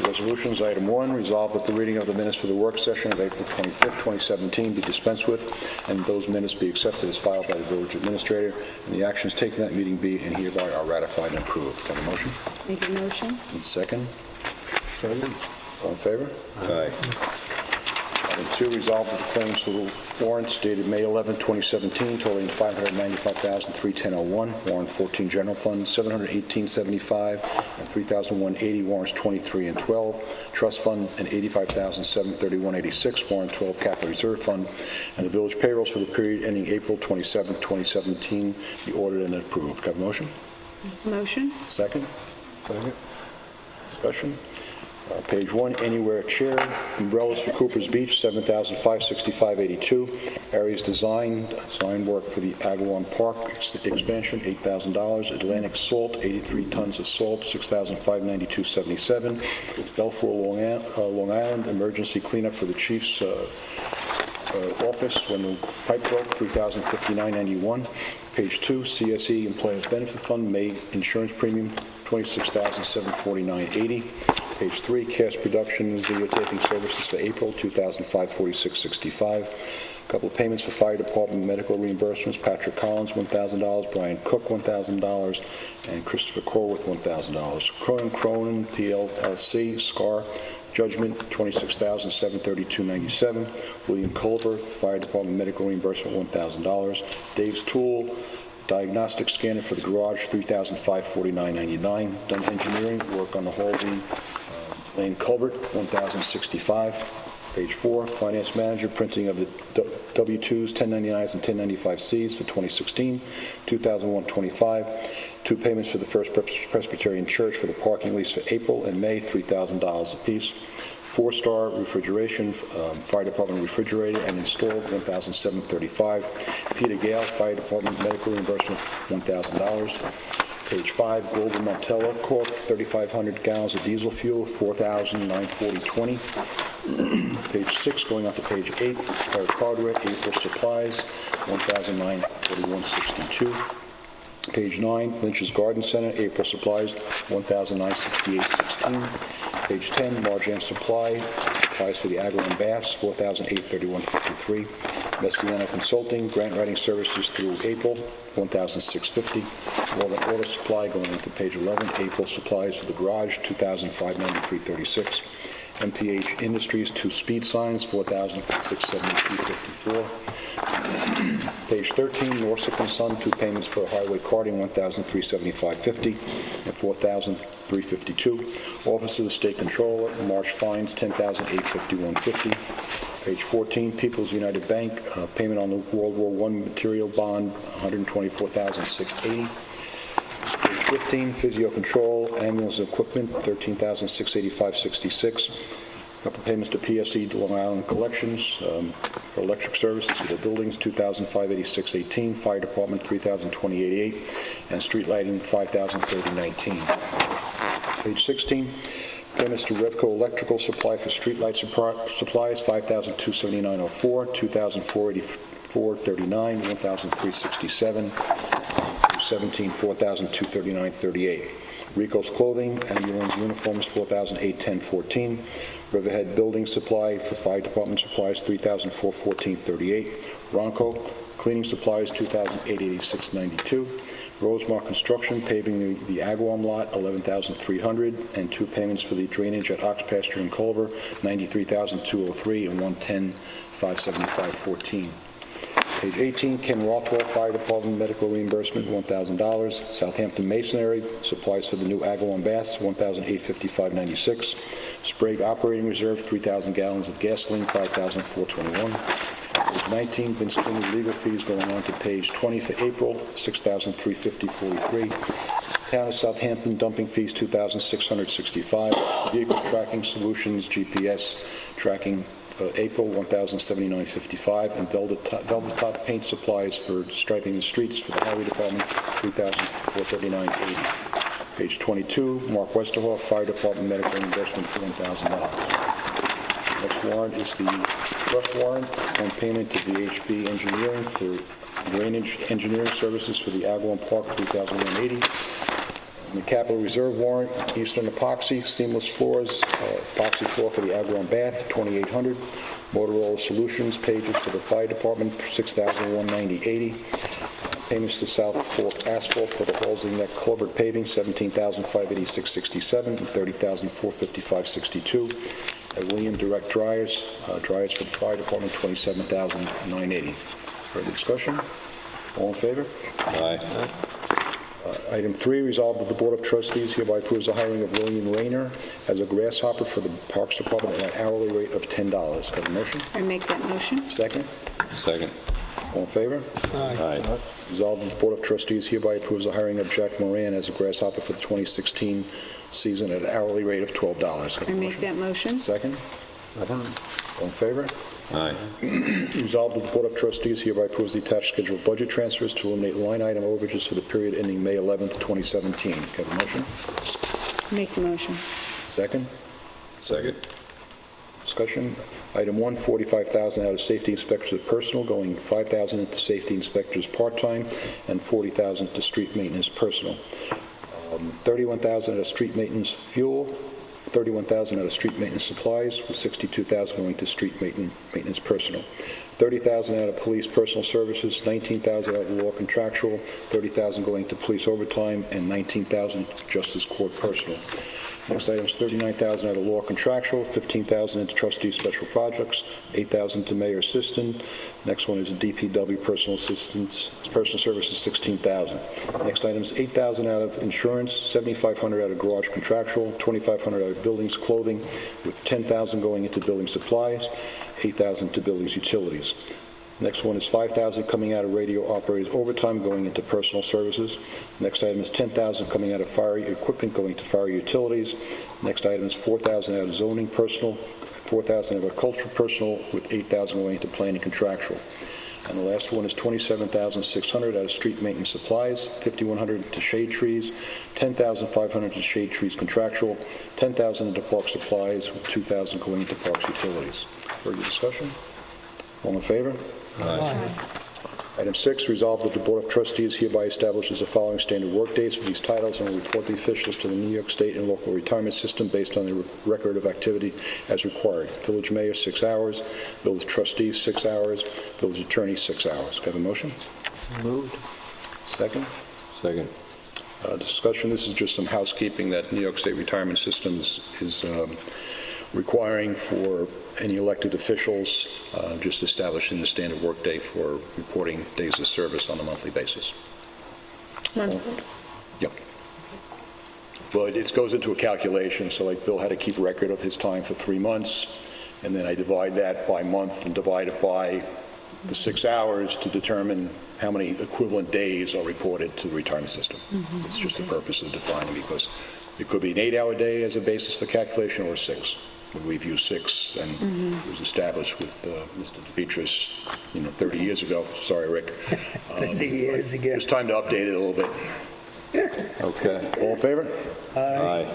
Resolutions, item 1, resolve that the reading of the minutes for the work session of April 25th, 2017 be dispensed with, and those minutes be accepted as filed by the village administrator, and the actions taken at that meeting be and hereby are ratified and approved. Have a motion? Make a motion? And second? All in favor? Aye. Item 2, resolve that the claims for the warrants dated May 11, 2017, totaling $595,310.01, warrant 14 general fund, $718.75, and $3,180, warrants 23 and 12, trust fund, and $85,731.86, warrant 12, capital reserve fund, and the village payrolls for the period ending April 27, 2017 be ordered and approved. Have a motion? Motion? Second? Second. Discussion? Page 1, Anywhere chair, umbrellas for Cooper's Beach, $7,565.82. Areas design work for the Agawam Park expansion, $8,000. Atlantic salt, 83 tons of salt, $6,592.77. Belfour, Long Island, emergency cleanup for the chief's office when the pipe broke, $3,059.91. Page 2, CSE Employment Benefit Fund, May insurance premium, $26,749.80. Page 3, Cast Productions videotaping services for April, $2,546.65. A couple of payments for fire department medical reimbursements, Patrick Collins, $1,000, Brian Cook, $1,000, and Christopher Corwith, $1,000. Cronin PLLC, SCAR, judgment, $26,732.97. William Culver, fire department medical reimbursement, $1,000. Dave's Tool, diagnostic scanner for the garage, $3,549.99. Dunn Engineering, work on the Halsey Lane culvert, $1,065. Page 4, finance manager, printing of the W-2s, 1099s, and 1095Cs for 2016, $2,125. Two payments for the First Presbyterian Church for the parking lease for April and May, $3,000 apiece. 4-Star Refrigeration, Fire Department refrigerator and installed, $1,735. Peter Gale, Fire Department medical reimbursement, $1,000. Page 5, Global Montella Corp., 3,500 gallons of diesel fuel, $4,940.20. Page 6, going on to page 8, Eric Hardware, April supplies, $1,941.62. Page 9, Lynch's Garden Center, April supplies, $1,968.16. Page 10, Marjan Supplies for the Agawam Baths, $4,831.53. Messiana Consulting, grant writing services through April, $1,650. Water Supply, going into page 11, April supplies for the garage, $2,593.36. MPH Industries, 2 speed signs, $4,673.54. Page 13, Norsec and Son, 2 payments for highway carding, $1,375.50 and $4,352. Office of the State Controller, Marsh fines, $10,851.50. Page 14, People's United Bank, payment on the World War I material bond, $124,680. Page 15, Physio Control, ambulance equipment, $13,685.66. Couple payments to PSE Long Island Collections for electric services to the buildings, $2,586.18. Fire Department, $3,028.88. And street lighting, $5,030.19. Page 16, payments to Revco Electrical Supply for street light supplies, $5,279.04, $2,484.39, $1,367. 17, $4,239.38. Rico's Clothing, ambulance uniforms, $4,810.14. Riverhead Building Supply for Fire Department supplies, $3,414.38. Ronco Cleaning Supplies, $2,886.92. Rosemar Construction, paving the Agawam lot, $11,300, and 2 payments for the drainage at Ox Pasture and Culver, $93,203 and $110,575.14. Page 18, Ken Rothwell Fire Department medical reimbursement, $1,000. Southampton Masonry, supplies for the new Agawam baths, $1,855.96. Sprague Operating Reserve, 3,000 gallons of gasoline, $5,421. Page 19, Vince Twiney legal fees going on to page 20 for April, $6,350.43. Town of Southampton dumping fees, $2,665. Vehicle Tracking Solutions, GPS tracking, April, $1,079.55, and Velvet Top Paint Supplies for striping the streets for the Highway Department, $3,439.80. Page 22, Mark Westerhoff, Fire Department medical reimbursement for $1,000. Next warrant is the trust warrant and payment to VHB Engineering for drainage engineering services for the Agawam Park, $3,180. The Capital Reserve warrant, Eastern Epoxy, seamless floors, epoxy floor for the Agawam bath, $2,800. Motorola Solutions, pages for the Fire Department, $6,190.80. Payments to South Fork Asphalt for the Halsey Neck Culvert paving, $17,586.67 and $30,455.62. At William Direct Dryers, dryers for the Fire Department, $27,980. Further discussion? All in favor? Aye. Item 3, resolved that the Board of Trustees hereby approves the hiring of William Rayner as a grasshopper for the Parks Department at an hourly rate of $10. Have a motion? I make that motion. Second? Second. All in favor? Aye. Resolved that the Board of Trustees hereby approves the hiring of Jack Moran as a grasshopper for the 2016 season at an hourly rate of $12. Have a I make that motion. Second? All in favor? Aye. Resolved that the Board of Trustees hereby approves the attached scheduled budget transfers to eliminate line item overages for the period ending May 11th, 2017. Have a motion? Make the motion. Second? Second. Discussion. Item 1, $45,000 out of safety inspectors personal, going $5,000 into safety inspectors part-time, and $40,000 to street maintenance personal. $31,000 out of street maintenance fuel, $31,000 out of street maintenance supplies, with $62,000 going to street maintenance personal. $30,000 out of police personal services, $19,000 out of law contractual, $30,000 going to police overtime, and $19,000 justice court personal. Next item is $39,000 out of law contractual, $15,000 into trustee special projects, $8,000 to mayor assistant. Next one is DPW personal assistance, personal services, $16,000. Next item is $8,000 out of insurance, $7,500 out of garage contractual, $2,500 out of buildings clothing, with $10,000 going into building supplies, $8,000 to buildings utilities. Next one is $5,000 coming out of radio operators overtime going into personal services. Next item is $10,000 coming out of fire equipment going to fire utilities. Next item is $4,000 out of zoning personal, $4,000 out of cultural personal, with $8,000 going into planning contractual. And the last one is $27,600 out of street maintenance supplies, $5,100 to shade trees, $10,500 to shade trees contractual, $10,000 into park supplies, with $2,000 going into parks utilities. Further discussion? All in favor? Aye. Item 6, resolved that the Board of Trustees hereby establishes the following standard work days for these titles and will report the officials to the New York State and local retirement system based on the record of activity as required. Village Mayor, 6 hours. Village Trustees, 6 hours. Village Attorney, 6 hours. Can I have a motion? Moved. Second? Second. Discussion, this is just some housekeeping that New York State retirement system is requiring for any elected officials, just establishing the standard workday for reporting days of service on a monthly basis. Yep. Well, it goes into a calculation, so like Bill had to keep record of his time for 3 months, and then I divide that by month and divide it by the 6 hours to determine how many equivalent days are reported to the retirement system. It's just the purpose of defining, because it could be an 8-hour day as a basis for calculation or 6. We've used 6, and it was established with Mr. DePietris, 30 years ago. Sorry, Rick. 30 years ago. It's time to update it a little bit. Okay. All in favor? Aye.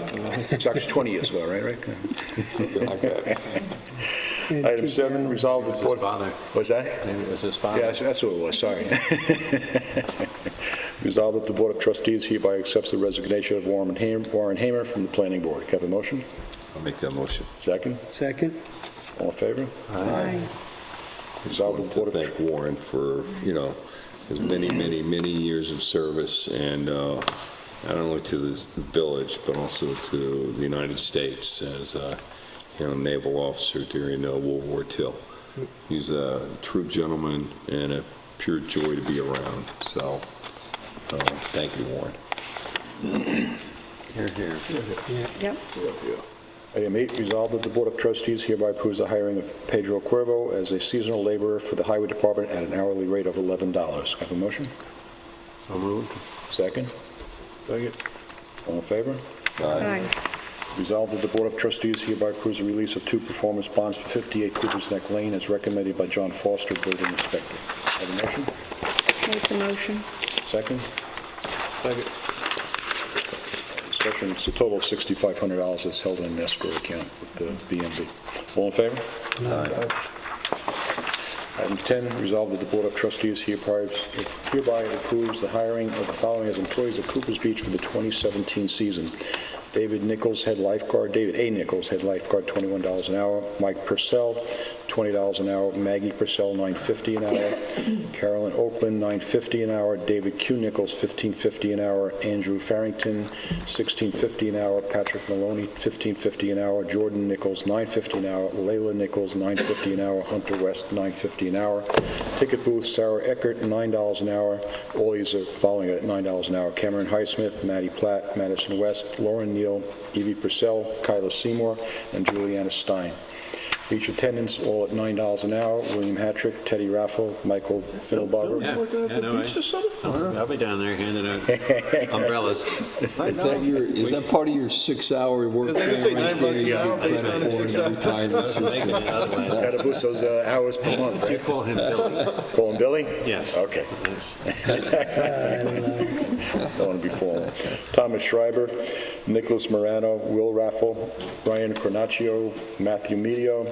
It's actually 20 years ago, right, Rick? Something like that. Item 7, resolve the Board... Father. What's that? Maybe it was his father. Yeah, that's what it was, sorry. Resolve that the Board of Trustees hereby accepts the resignation of Warren Hamer from the Planning Board. Can I have a motion? I'll make that motion. Second? Second? All in favor? Aye. Resolve the Board of... Thank Warren for, his many, many, many years of service, and not only to the village, but also to the United States as a naval officer during World War II. He's a true gentleman and a pure joy to be around. So, thank you, Warren. Here. Yep. Item 8, resolve that the Board of Trustees hereby approves the hiring of Pedro Cuervo as a seasonal laborer for the Highway Department at an hourly rate of $11. Can I have a motion? So moved. Second? Second. All in favor? Aye. Resolved that the Board of Trustees hereby approves the release of 2 performance bonds for 58 Cooper's Neck Lane as recommended by John Foster, Building Inspector. Have a motion? Make the motion. Second? Second. Discussion, it's a total of $6,500 that's held in an escrow account with the BMV. All in favor? Aye. Item 10, resolved that the Board of Trustees hereby approves the hiring of the following as employees at Cooper's Beach for the 2017 season. David A. Nichols, head lifeguard, $21 an hour. Mike Purcell, $20 an hour. Maggie Purcell, $9.50 an hour. Carolyn Oakland, $9.50 an hour. David Q. Nichols, $15.50 an hour. Andrew Farrington, $16.50 an hour. Patrick Maloney, $15.50 an hour. Jordan Nichols, $9.50 an hour. Layla Nichols, $9.50 an hour. Hunter West, $9.50 an hour. Ticket booth, Sarah Eckert, $9 an hour. All these are following at $9 an hour. Cameron Highsmith, Maddie Platt, Madison West, Lauren Neal, Evie Purcell, Kyla Seymour, and Juliana Stein. Each attendance all at $9 an hour. William Hattrick, Teddy Raffle, Michael Fiddlebarger. I'll be down there handing out umbrellas. Is that part of your 6-hour work day right there? You get credit for in the retirement system. Got to boost those hours per month, You right? call him Billy. Call him Billy? Yes. Okay. Don't want to be falling. Thomas Schreiber, Nicholas Morano, Will Raffle, Brian Cornacchio, Matthew Medio,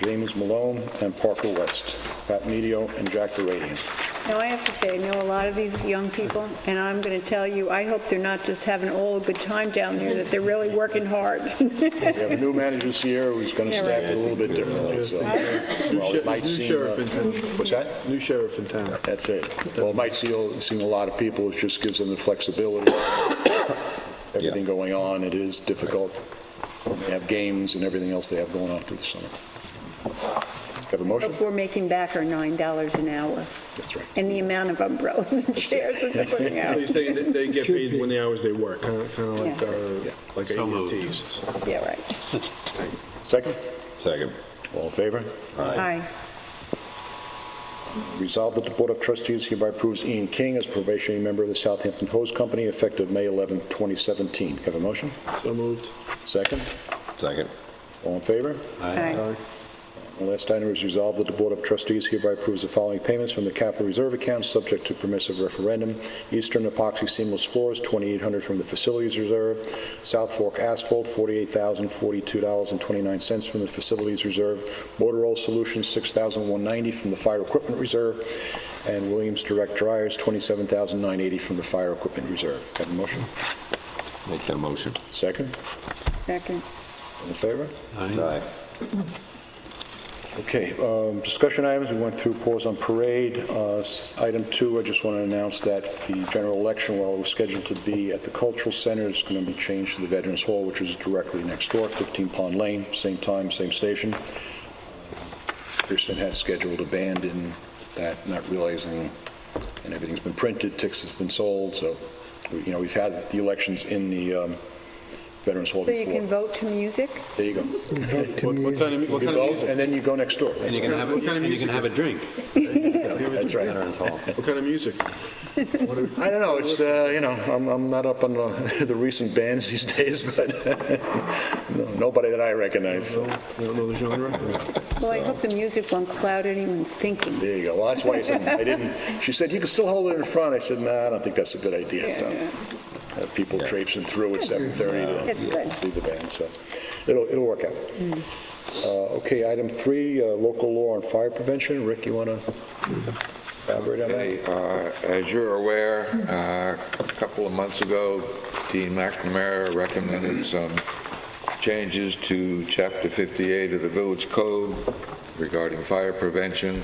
James Malone, and Parker West. Pat Medio and Jack Deradian. Now, I have to say, I know a lot of these young people, and I'm going to tell you, I hope they're not just having all a good time down there, that they're really working hard. We have a new manager this year who's going to Yeah, staff right. it a little bit differently, so. Well, it might New seem, sheriff in town. what's that? New sheriff in town. That's it. Well, it might seem a lot of people, it just gives them the flexibility. Everything going on, it is difficult. They have games and everything else they have going on through the summer. Have a motion? But we're making back our $9 an hour, That's right. and the amount of umbrellas and chairs that they're putting So out. you're saying that they get paid when the hours they work, kind of like Yeah. like So moved. AT&Ts. Yeah, right. Second? Second. All in favor? Aye. Resolved that the Board of Trustees hereby approves Ian King as probationary member of the Southampton Hose Company effective May 11, 2017. Can I have a motion? So moved. Second? Second. All in favor? Aye. The last item is resolved that the Board of Trustees hereby approves the following payments from the capital reserve account subject to permissive referendum. Eastern Epoxy Seamless Floors, $2,800 from the Facilities Reserve. South Fork Asphalt, $48,042.29 from the Facilities Reserve. Motorola Solutions, $6,190 from the Fire Equipment Reserve. And Williams Direct Dryers, $27,980 from the Fire Equipment Reserve. Have a motion? Make that motion. Second? Second. All in favor? Aye. Okay, discussion items, we went through pause on parade. Item 2, I just want to announce that the general election, while it was scheduled to be at the Cultural Center, is going to be changed to the Veterans Hall, which is directly next door, 15 Pond Lane, same time, same station. Pearson had scheduled a band in that, not realizing, and everything's been printed, tickets have been sold, so, we've had the elections in the Veterans Hall So before. you can vote to music? There you go. Vote to What music. kind of You vote, and then you go next door. And you can have, a drink. That's right. Veterans Hall. What kind of music? I don't know, it's, I'm not up on the recent bands these days, but nobody that I recognize, so You don't know the genre? Well, I hope the music won't cloud anyone's thinking. there you go. Well, that's why I didn't, she said, you can still hold it in front. I said, nah, I don't think that's a good idea, so. Have people traipsing through at 7:30 That's good. to see the band, so it'll work out. Okay, item 3, local law on fire prevention. Rick, you want to elaborate on that? Okay, as you're aware, a couple of months ago, Dean McNamara recommended some changes to Chapter 58 of the Village Code regarding fire prevention.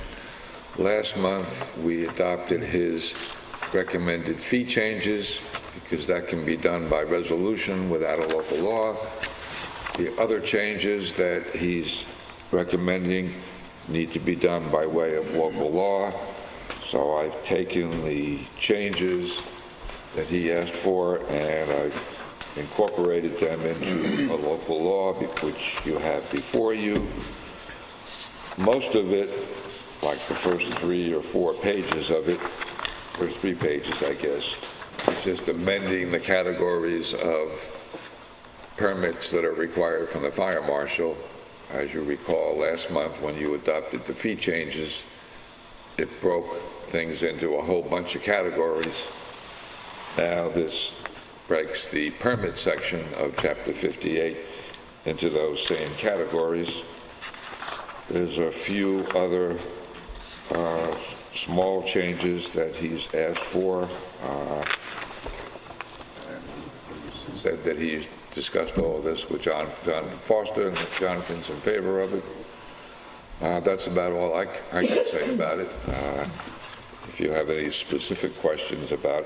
Last month, we adopted his recommended fee changes because that can be done by resolution without a local law. The other changes that he's recommending need to be done by way of local law. So I've taken the changes that he asked for and I've incorporated them into a local law, which you have before you. Most of it, like the first 3 or 4 pages of it, first 3 pages, I guess, is just amending the categories of permits that are required from the fire marshal. As you recall, last month when you adopted the fee changes, it broke things into a whole bunch of categories. Now this breaks the permit section of Chapter 58 into those same categories. There's a few other small changes that he's asked for. Said that he discussed all of this with Jonathan Foster, and that Jonathan's in favor of it. That's about all I can say about it. If you have any specific questions about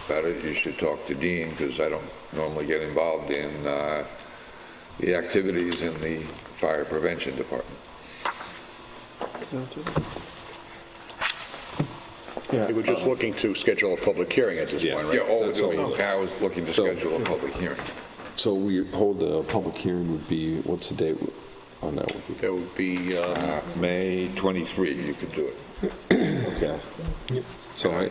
it, you should talk to Dean, because I don't normally get involved in the activities in the fire prevention department. We were just looking to schedule a public hearing at this point, right? Yeah, I was looking to schedule a public hearing. So we hold the public hearing would be, what's the date on that? That would be, May 23, you could do it. Okay. So I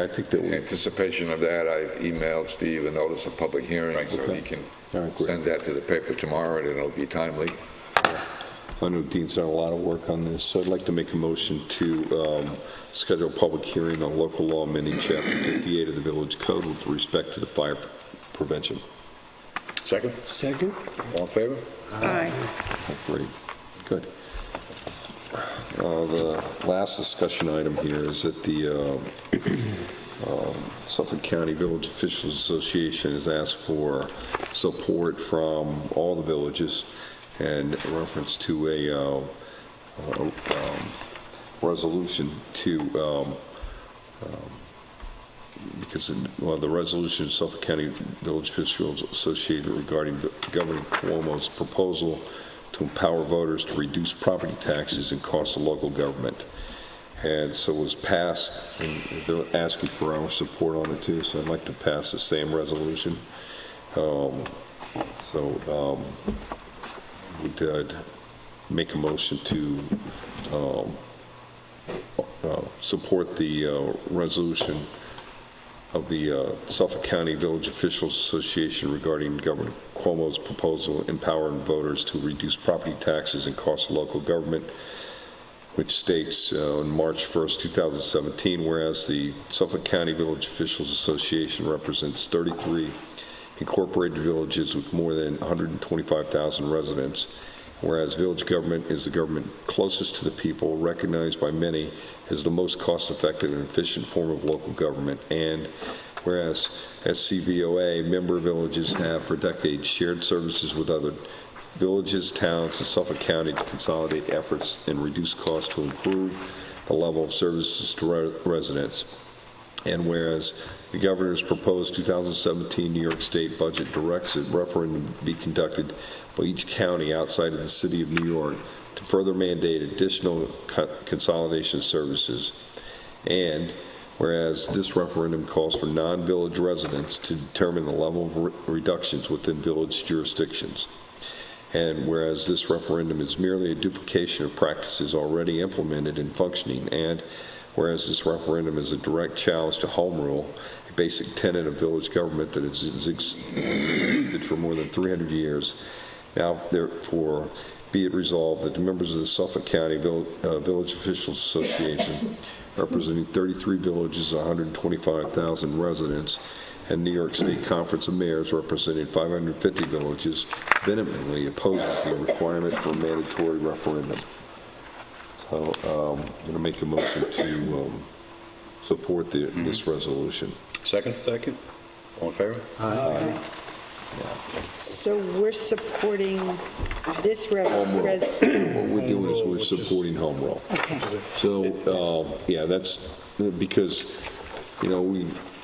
think that In we, anticipation of that, I've emailed Steve a notice of public hearing, so Okay. he can all right, great. send that to the paper tomorrow, and it'll be timely. I know Dean's done a lot of work on this, so I'd like to make a motion to schedule a public hearing on local law amending Chapter 58 of the Village Code with respect to the fire prevention. second? Second? All in favor? Aye. Great, good. The last discussion item here is that the Suffolk County Village Officials Association has asked for support from all the villages and reference to a resolution to, because the resolution of Suffolk County Village Officials Association regarding Governor Cuomo's proposal to empower voters to reduce property taxes and costs of local government. And so it was passed, and they're asking for our support on it too, so I'd like to pass the same resolution. Would make a motion to support the resolution of the Suffolk County Village Officials Association regarding Governor Cuomo's proposal empowering voters to reduce property taxes and costs of local government, which states on March 1st, 2017, whereas the Suffolk County Village Officials Association represents 33 incorporated villages with more than 125,000 residents, whereas village government is the government closest to the people, recognized by many as the most cost-effective and efficient form of local government, and whereas SCVOA member villages have for decades shared services with other villages, towns, and Suffolk County to consolidate efforts and reduce costs to improve the level of services to residents. And whereas the governor's proposed 2017 New York State budget directs a referendum be conducted by each county outside of the city of New York to further mandate additional consolidation services. And whereas this referendum calls for non-village residents to determine the level of reductions within village jurisdictions. And whereas this referendum is merely a duplication of practices already implemented and functioning, and whereas this referendum is a direct challenge to home rule, a basic tenet of village government that has existed for more than 300 years, now therefore be it resolved that the members of the Suffolk County Village Officials Association, representing 33 villages, 125,000 residents, and New York State Conference of Mayors, representing 550 villages, vehemently opposes the requirement for a mandatory referendum. So I'm going to make a motion to support this resolution. Second? Second. All in favor? Aye. So we're supporting this Home rule. What we're doing is we're supporting home rule. Okay. So, yeah, that's because,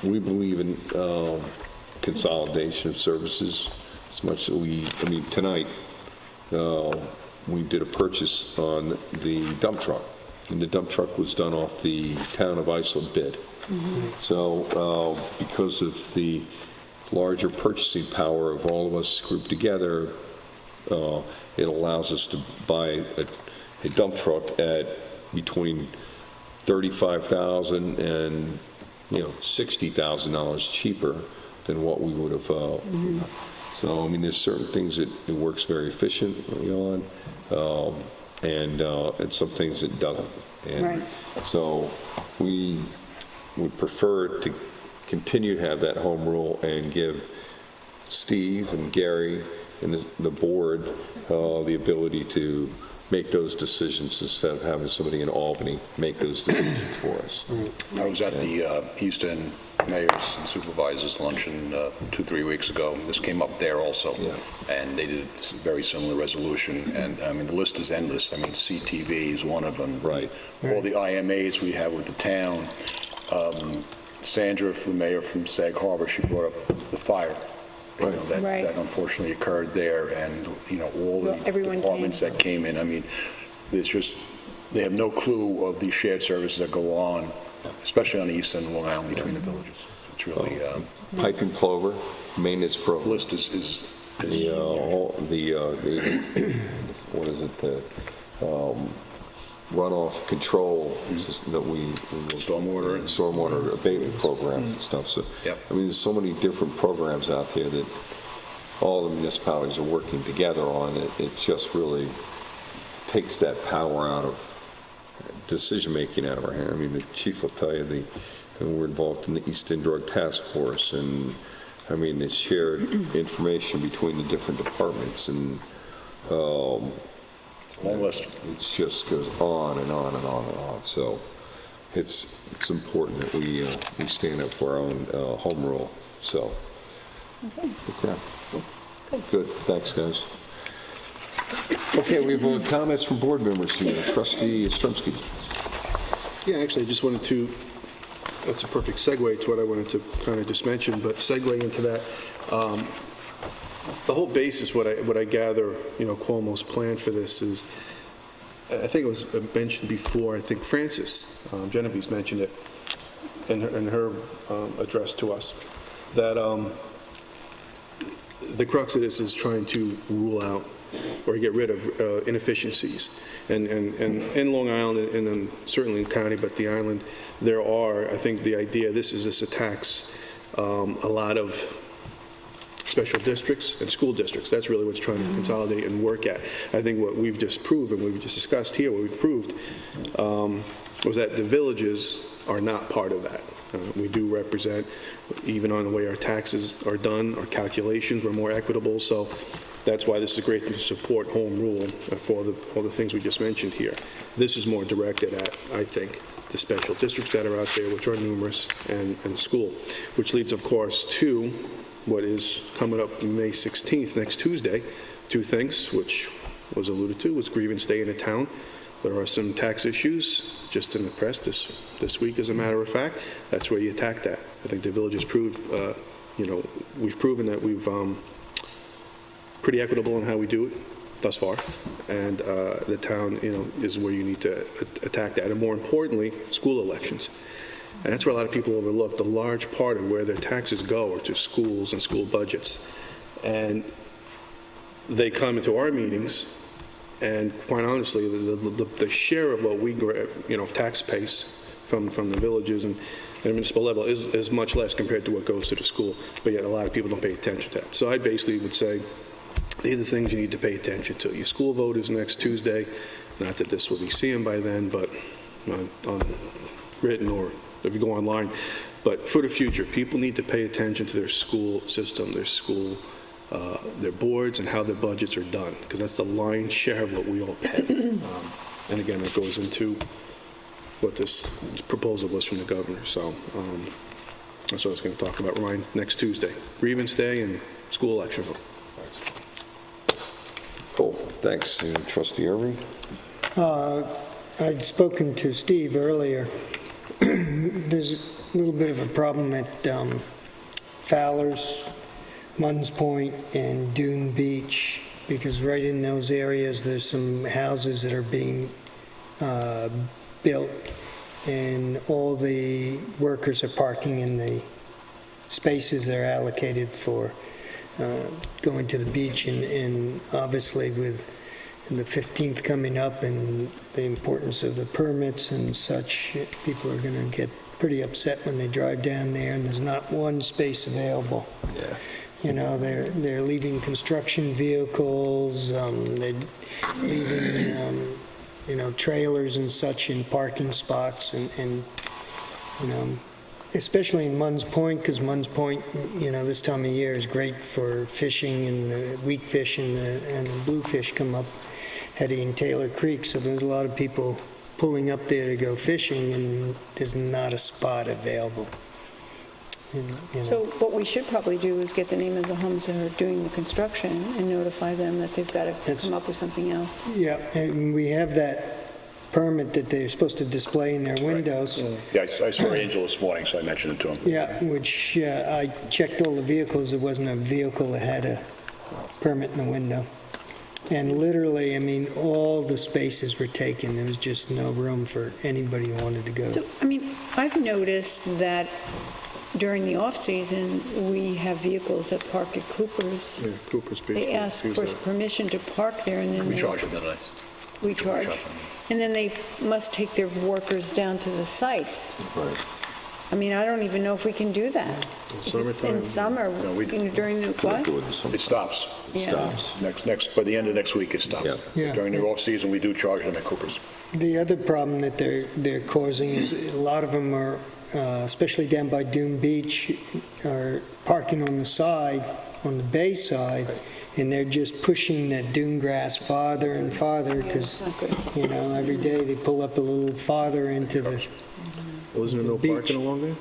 we believe in consolidation of services as much as tonight, we did a purchase on the dump truck, and the dump truck was done off the town of Iceland bid. Mm-hmm. So, because of the larger purchasing power of all of us grouped together, it allows us to buy a dump truck at between $35,000 and $60,000 cheaper than what we would have. So there's certain things that it works very efficiently on, and some things it doesn't. And Right. so we would prefer to continue to have that home rule and give Steve and Gary and the board the ability to make those decisions instead of having somebody in Albany make those decisions for us. I was at the East End Mayors and Supervisors luncheon 2-3 weeks ago. This came up there also. Yeah. And they did a very similar resolution. And, the list is endless. CTV is one of them. Right. All the IMAs we have with the town. Sandra, the mayor from Sag Harbor, she brought up the fire. That unfortunately occurred there, and all the everyone departments that came in. There's just, they have no clue of the shared services that go on, especially on the east end of Long Island between the villages. It's really Pipe and plover, maintenance program. list is What is it, the runoff control that we stormwater abatement programs and stuff. So, Yep. there's so many different programs out there that all the municipalities are working together on. It just really takes that power out of decision-making out of our hand. The chief will tell you we're involved in the East End Drug Task Force, and it's shared information between the different departments, and long list. it just goes on and on and on and on. So it's important that we stand up for our own home rule. So, okay. Good. Thanks, guys. Okay, we have comments from board members here. Trustee Strumsky. Yeah, actually, I just wanted to, that's a perfect segue to what I wanted to kind of just mention, but segue into that, the whole basis, what I gather, Cuomo's plan for this is, I think it was mentioned before, I think Frances, Genevieve's mentioned it in her address to us, that the crux of this is trying to rule out or get rid of inefficiencies. And in Long Island, and then certainly in the county, but the island, there are, I think the idea, this attacks a lot of special districts and school districts. That's really what's trying to consolidate and work at. I think what we've just proved, and we've just discussed here, what we've proved, was that the villages are not part of that. We do represent, even on the way our taxes are done, our calculations were more equitable, so that's why this is a great thing to support home rule for all the things we just mentioned here. This is more directed at, I think, the special districts that are out there, which are numerous, and school, which leads, of course, to what is coming up May 16th, next Tuesday, two things, which was alluded to, was grievance day in the town. There are some tax issues, just in the press this week, as a matter of fact. That's where you attack that. I think the village has proved, we've proven that we've pretty equitable in how we do it thus far, and the town, is where you need to attack that. And more importantly, school elections. And that's where a lot of people overlook. The large part of where their taxes go are to schools and school budgets. And they come into our meetings, and quite honestly, the share of what we, tax base from the villages and the municipal level is much less compared to what goes to the school. But yet a lot of people don't pay attention to that. So I basically would say, these are the things you need to pay attention to. Your school vote is next Tuesday. Not that this will be seen by then, but on written or if you go online. But for the future, people need to pay attention to their school system, their boards, and how their budgets are done, because that's the lion's share of what we all pay. And again, that goes into what this proposal was from the governor. So that's what I was going to talk about, Ryan, next Tuesday. Grievance day and school election vote. Cool, thanks. And Trustee Irving? I'd spoken to Steve earlier. There's a little bit of a problem at Fowler's, Munns Point, and Dune Beach, because right in those areas, there's some houses that are being built, and all the workers are parking in the spaces that are allocated for going to the beach, and obviously with the 15th coming up and the importance of the permits and such, people are going to get pretty upset when they drive down there and there's not one space available. Yeah. They're leaving construction vehicles, they're leaving, trailers and such in parking spots, and especially in Munns Point, because Munns Point, this time of year is great for fishing, and the weakfish and the bluefish come up heading Taylor Creek, so there's a lot of people pulling up there to go fishing, and there's not a spot available. So what we should probably do is get the name of the homes that are doing the construction and notify them that they've got to come up with something else. Yeah, and we have that permit that they're supposed to display in their windows. Yeah, I saw Angel this morning, so I mentioned it to him. Yeah, which I checked all the vehicles. There wasn't a vehicle that had a permit in the window. And literally, all the spaces were taken. There was just no room for anybody who wanted to go. So, I've noticed that during the off-season, we have vehicles that park at Cooper's. Yeah, Cooper's Beach. They ask for permission to park there, and then We charge them, don't I? we charge. And then they must take their workers down to the sites. Right. I don't even know if we can do that. If it's in summer, during the, what? It stops. Yeah. By the end of next week, it stops. Yeah. Yeah. During the off-season, we do charge them at Cooper's. The other problem that they're causing is a lot of them are, especially down by Dune Beach, are parking on the side, on the bay side, and they're just pushing that dune grass farther and farther, because, every day they pull up a little farther into the Wasn't there no beach. parking along there?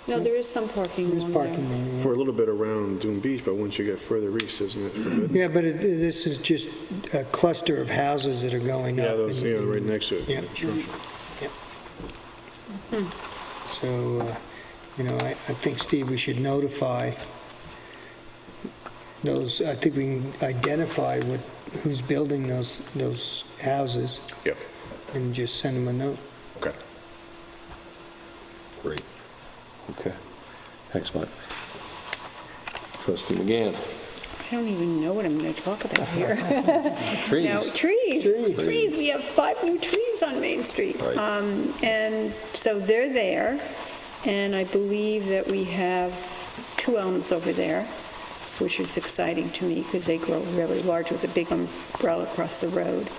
No, there is some parking There's along parking there. there. For a little bit around Dune Beach, but once you get further east, isn't it forbidden? Yeah, but this is just a cluster of houses that are going up. Yeah, those, and- right next to it. Yeah. So, I think, Steve, we should notify those, I think we can identify who's building those houses. Yep. And just send them a note. Okay. Great. Okay. Thanks, Mike. Trustee McGann. I don't even know what I'm going to talk about here. Trees. Now, trees. Trees. We have 5 new trees on Main Street. Right. And so they're there, and I believe that we have 2 elms over there, which is exciting to me because they grow really large with a big umbrella across the road.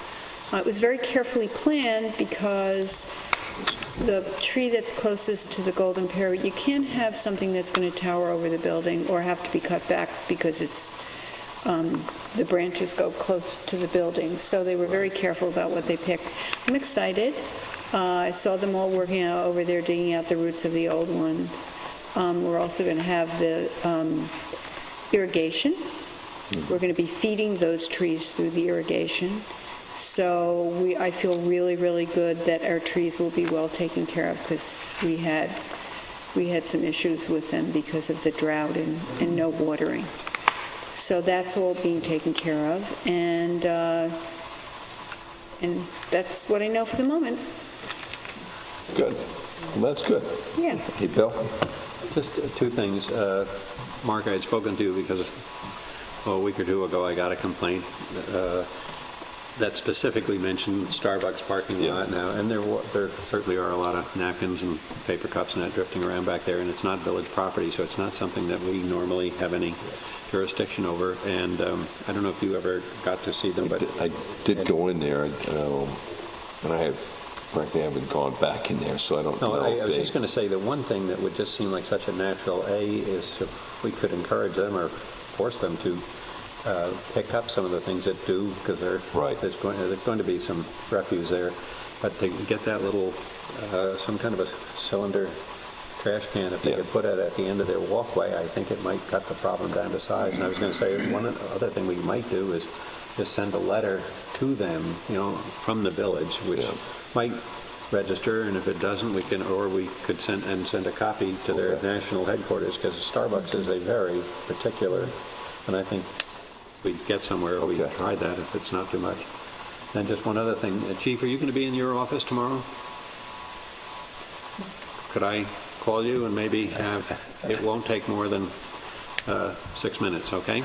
It was very carefully planned because the tree that's closest to the golden pear, you can't have something that's going to tower over the building or have to be cut back because the branches go close to the building. So they were very careful about what they picked. I'm excited. I saw them all working out over there, digging out the roots of the old ones. We're also going to have the irrigation We're going to be feeding those trees through the irrigation. So I feel really, really good that our trees will be well taken care of, because we had some issues with them because of the drought and no watering. So that's all being taken care of, and that's what I know for the moment. Good. Well, that's good. Yeah. Hey, Bill? Just two things. Mark, I had spoken to you because a week or two ago I got a complaint that specifically mentioned Starbucks parking lot now, and there certainly are a lot of napkins and paper cups and that drifting around back there, and it's not village property, so it's not something that we normally have any jurisdiction over, and I don't know if you ever got to see them, but... I did go in there, and I frankly haven't gone back in there, so I don't know. I was just going to say, the one thing that would just seem like such a natural is if we could encourage them or force them to pick up some of the things that do, because there's going to be some refuse there, but to get that little, some kind of a cylinder trash can, if they could put it at the end of their walkway, I think it might cut the problem down to size. And I was going to say, one other thing we might do is just send a letter to them, from the village, which might register, and if it doesn't, we could send a copy to their national headquarters, because Starbucks is a very particular, and I think we get somewhere, we try that if it's not too much. And just one other thing, Chief, are you going to be in your office tomorrow? Could I call you and maybe it won't take more than 6 minutes, okay?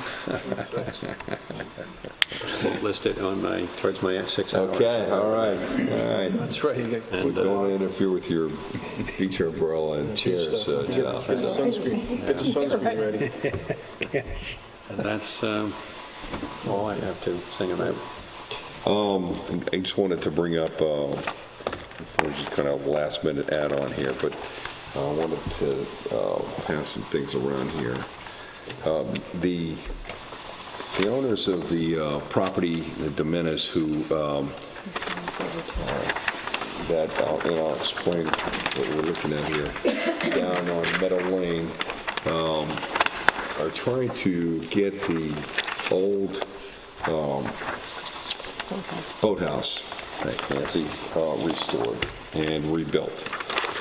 List it towards my 6 hours. Okay, all right. That's right. And don't interfere with your beach umbrella and chairs, John. Get the sunscreen ready. And that's all I have to sing about. I just wanted to bring up, just kind of last minute add-on here, but I wanted to pass some things around here. The owners of the property, the Dominis, who I'll explain what we're looking at here, down on Meadow Lane, are trying to get the old boathouse, thanks Nancy, restored and rebuilt.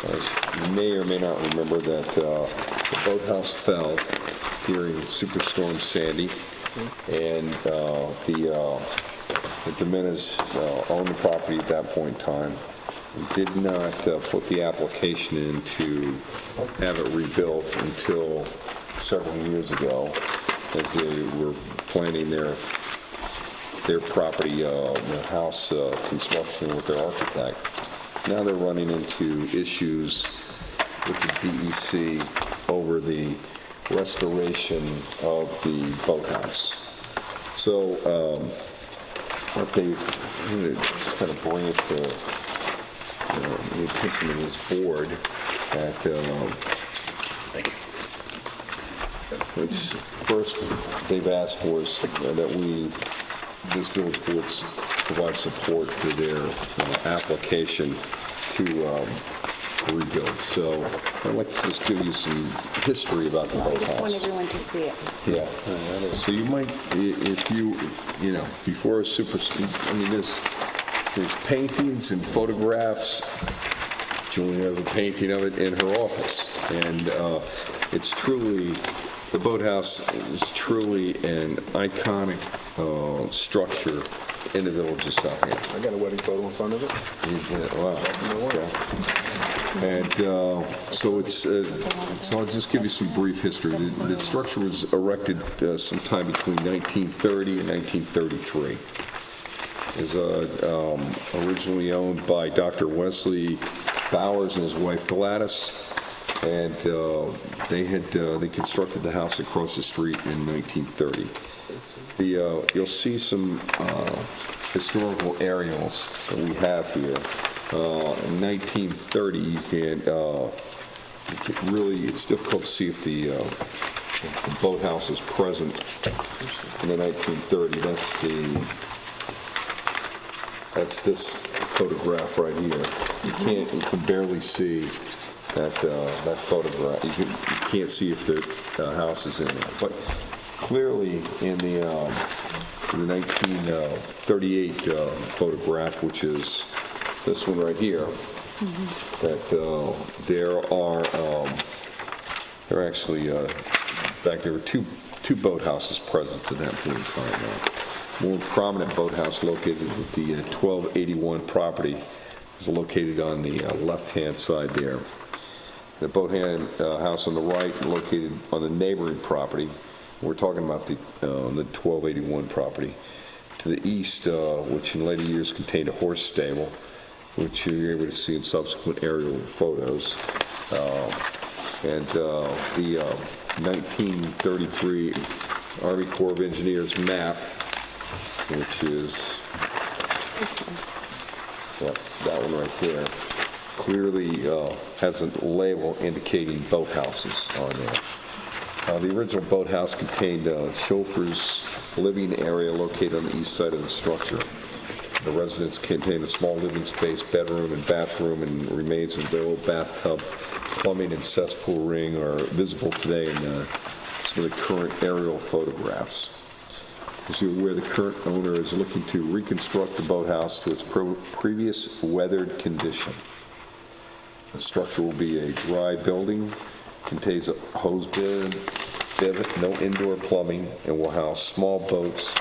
You may or may not remember that the boathouse fell during Superstorm Sandy, and the Dominis owned the property at that point in time. Did not put the application in to have it rebuilt until several years ago, as they were planning their property, their house construction with their architect. Now they're running into issues with the DEC over the restoration of the boathouse. So what I'm going to just kind of bring it to the attention of this board that which first they've asked for is that this village board provide support for their application to rebuild. So I'd like to just give you some history about the I boathouse. just want everyone to see it. Yeah. So you might, if you before there's paintings and photographs. Julie has a painting of it in her office, and it's truly, the boathouse is truly an iconic structure in the village of Southampton. I got a wedding photo in front of it. Wow. And so I'll just give you some brief history. The structure was erected sometime between 1930 and 1933. It was originally owned by Dr. Wesley Bowers and his wife Gladys, and they constructed the house across the street in 1930. You'll see some historical aerials that we have here. In 1930, it's difficult to see if the boathouse is present in the 1930. That's this photograph right here. You can barely see that photograph. You can't see if the house is in there. But clearly in the 1938 photograph, which is this one right here, that there are actually, in fact, there were two boathouses present at that point in time. More prominent boathouse located at the 1281 property is located on the left-hand side there. The boathouse on the right located on the neighboring property. We're talking about the 1281 property. To the east, which in later years contained a horse stable, which you're able to see in subsequent aerial photos. And the 1933 Army Corps of Engineers map, which is that one right there, clearly has a label indicating boathouses on there. The original boathouse contained a chauffeur's living area located on the east side of the structure. The residence contained a small living space, bedroom, and bathroom, and remains of the old bathtub, plumbing, and cesspool ring are visible today in some of the current aerial photographs. As you're aware, the current owner is looking to reconstruct the boathouse to its previous weathered condition. The structure will be a dry building, contains a hose bib, no indoor plumbing, and will house small boats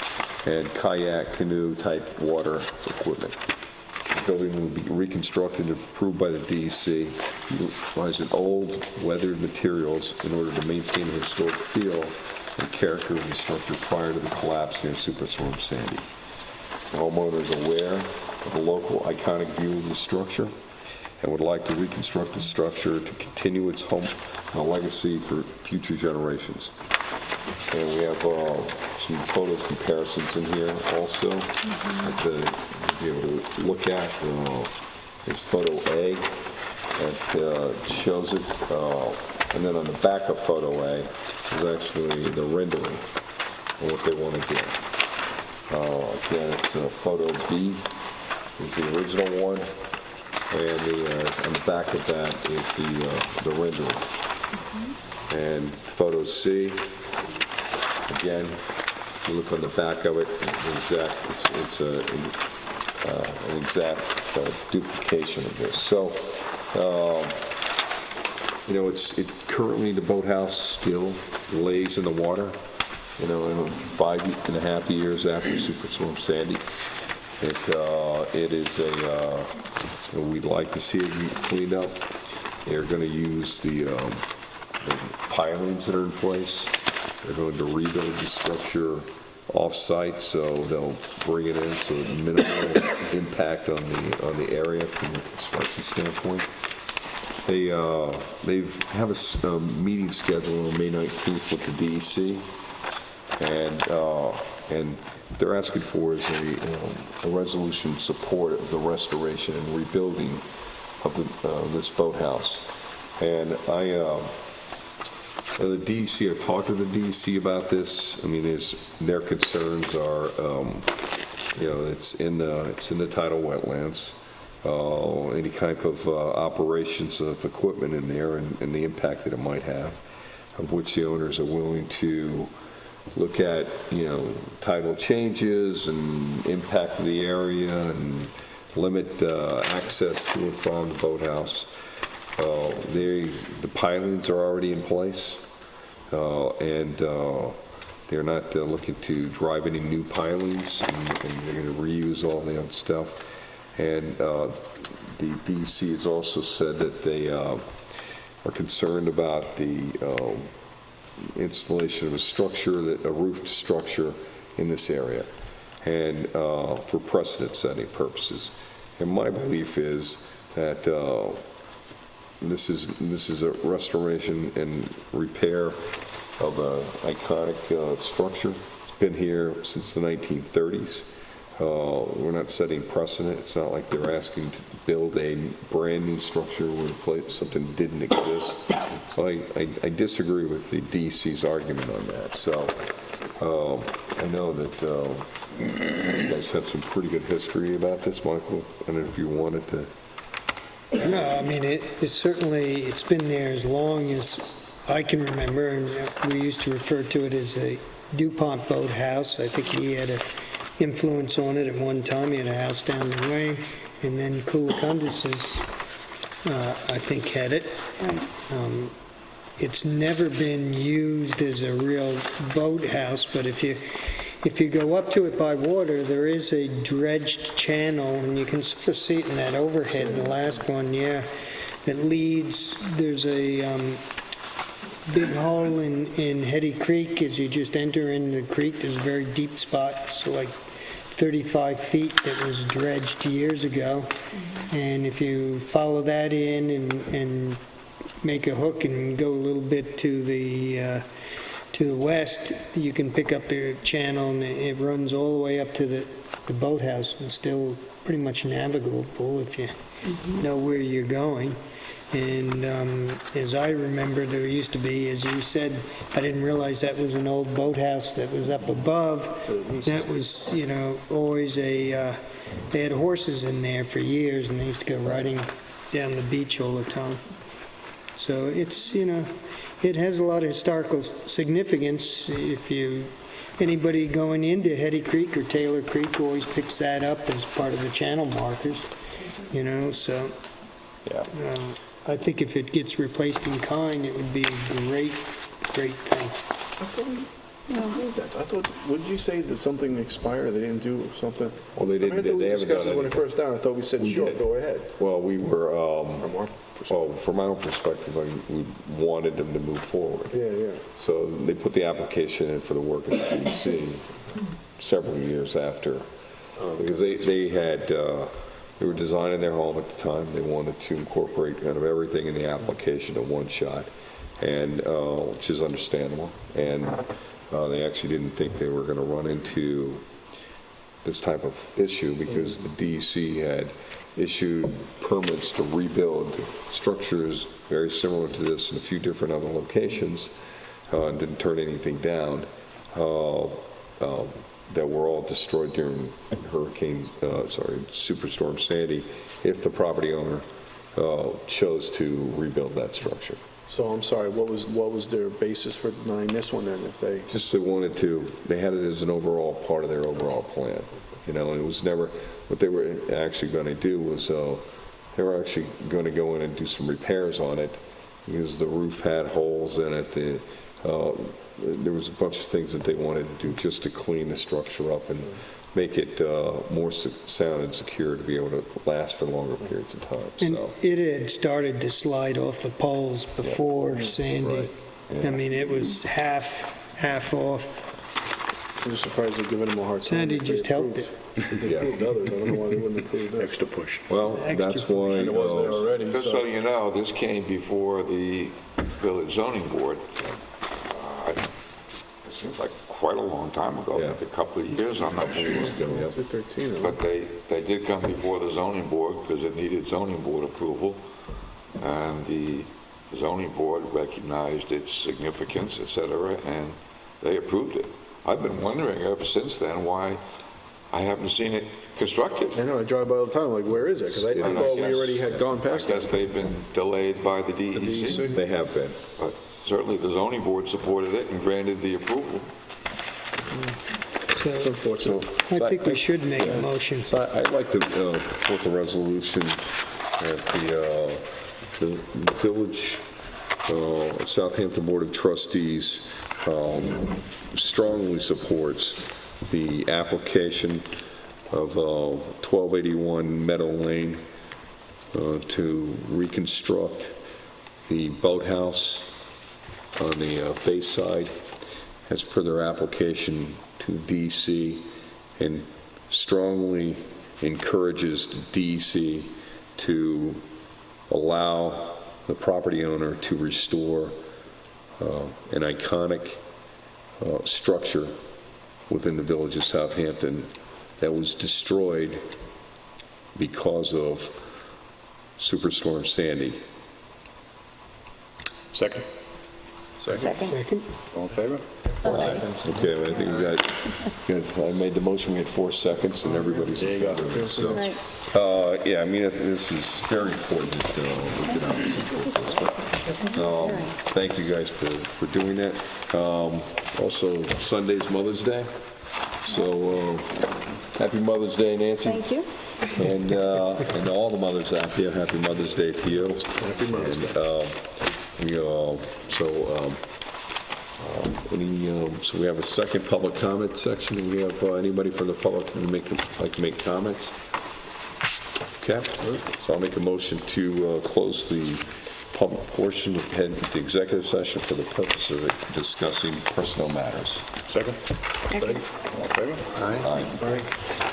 and kayak, canoe type water equipment. The building will be reconstructed and approved by the DEC, utilizing old weathered materials in order to maintain the historic feel and character of the structure prior to the collapse during Superstorm Sandy. The homeowner is aware of the local iconic view of the structure and would like to reconstruct the structure to continue its home legacy for future generations. And we have some photo comparisons in here also to be able to look at. It's photo A that shows it, and then on the back of photo A is actually the rendering and what they want to do. Again, it's photo B is the original one, and on the back of that is the rendering. And photo C, again, if you look on the back of it, it's an exact duplication of this. So, currently the boathouse still lays in the water, 5.5 years after Superstorm Sandy. It is we'd like to see it cleaned up. They're going to use the pilings that are in place. They're going to rebuild the structure off-site, so they'll bring it in so minimal impact on the area from a construction standpoint. They have a meeting scheduled on May 19th with the DEC, and they're asking for is a resolution support of the restoration and rebuilding of this boathouse. And the DEC, I've talked to the DEC about this. I mean, their concerns are, it's in the tidal wetlands. Any type of operations of equipment in there and the impact that it might have, of which the owners are willing to look at, tidal changes and impact of the area and limit access to and from the boathouse. The pilings are already in place, and they're not looking to drive any new pilings, and they're going to reuse all the other stuff. And the DEC has also said that they are concerned about the installation of a roofed structure in this area, and for precedent-setting purposes. And my belief is that this is a restoration and repair of an iconic structure. It's been here since the 1930s. We're not setting precedent. It's not like they're asking to build a brand new structure where something didn't exist. So I disagree with the DEC's argument on that. So I know that you guys have some pretty good history about this, Michael. I don't know if you wanted to. No, I mean, it's been there as long as I can remember, and we used to refer to it as DuPont Boathouse. I think he had an influence on it at one time. He had a house down the way. And then Coolacundus's, I think, had it. It's never been used as a real boathouse, but if you go up to it by water, there is a dredged channel, and you can sort of see it in that overhead, the last one, yeah, that leads, there's a big hole in Hetty Creek. As you just enter into the creek, there's a very deep spot, so like 35 feet, that was dredged years ago. And if you follow that in and make a hook and go a little bit to the west, you can pick up the channel, and it runs all the way up to the boathouse, and still pretty much navigable if you know where you're going. And as I remember, there used to be, as you said, I didn't realize that was an old boathouse that was up above. That was, always they had horses in there for years, and they used to go riding down the beach all the time. So it's, it has a lot of historical significance. Anybody going into Hetty Creek or Taylor Creek always picks that up as part of the channel markers, so. Yeah. I think if it gets replaced in kind, it would be a great thing. I thought, would you say that something expired, they didn't do something? Well, they didn't, I thought we they haven't discussed done it when it anything. first started, I thought we said, We sure, did. go ahead. Well, we were, From our perspective. from my own perspective, we wanted them to move forward. Yeah. So they put the application in for the work at the DEC several years after, because they were designing their home at the time. They wanted to incorporate kind of everything in the application in one shot, and which is understandable. And they actually didn't think they were going to run into this type of issue because the DEC had issued permits to rebuild structures very similar to this in a few different other locations, and didn't turn anything down. That were all destroyed during Superstorm Sandy, if the property owner chose to rebuild that structure. So I'm sorry, what was their basis for denying this one then, if they? Just they had it as an overall part of their overall plan, and it was never, what they were actually going to do was, they were actually going to go in and do some repairs on it, because the roof had holes in it, there was a bunch of things that they wanted to do just to clean the structure up and make it more sound and secure to be able to last for longer periods of time. And So, it had started to slide off the poles before Sandy. right, yeah. I mean, it was half off. I'm just surprised they're giving them a hard time. Sandy just helped it. They approved others, I don't know why they wouldn't approve that. Extra push. well, Extra that's why. And it was there already, Just so so. you know, this came before the village zoning board. It seems like quite a long time ago, Yeah. like a couple of years, I'm not sure. It's 13, right? But they did come before the zoning board because it needed zoning board approval. And the zoning board recognized its significance, et cetera, and they approved it. I've been wondering ever since then why I haven't seen it constructed. I know, I drive by all the time, like, where is it? Because I And thought we guess- already had gone past I guess that. they've been delayed by the The DEC. DEC. They have been. But certainly the zoning board supported it and granted the approval. It's So unfortunate. I think we should make a motion. So I'd like to put the resolution that the Village Southampton Board of Trustees strongly supports the application of 1281 Meadow Lane to reconstruct the boathouse on the bay side as per their application to DC, and strongly encourages DEC to allow the property owner to restore an iconic structure within the village of Southampton that was destroyed because of Superstorm Sandy. Second. Second? All in favor? Okay, I think we got, I made the motion, we had 4 seconds, and everybody's in favor of it, so. Right. Yeah, I mean, this is very important that we get out. Thank you guys for doing that. Also, Sunday's Mother's Day, so happy Mother's Day, Nancy. Thank you. And all the mothers out there, happy Mother's Day to you. Happy Mother's Day. So we have a second public comment section. Do we have anybody from the public who would like to make comments? Okay, so I'll make a motion to close the public portion and head into the executive session for the purpose of discussing personnel matters. Second? Second. All in favor? Aye.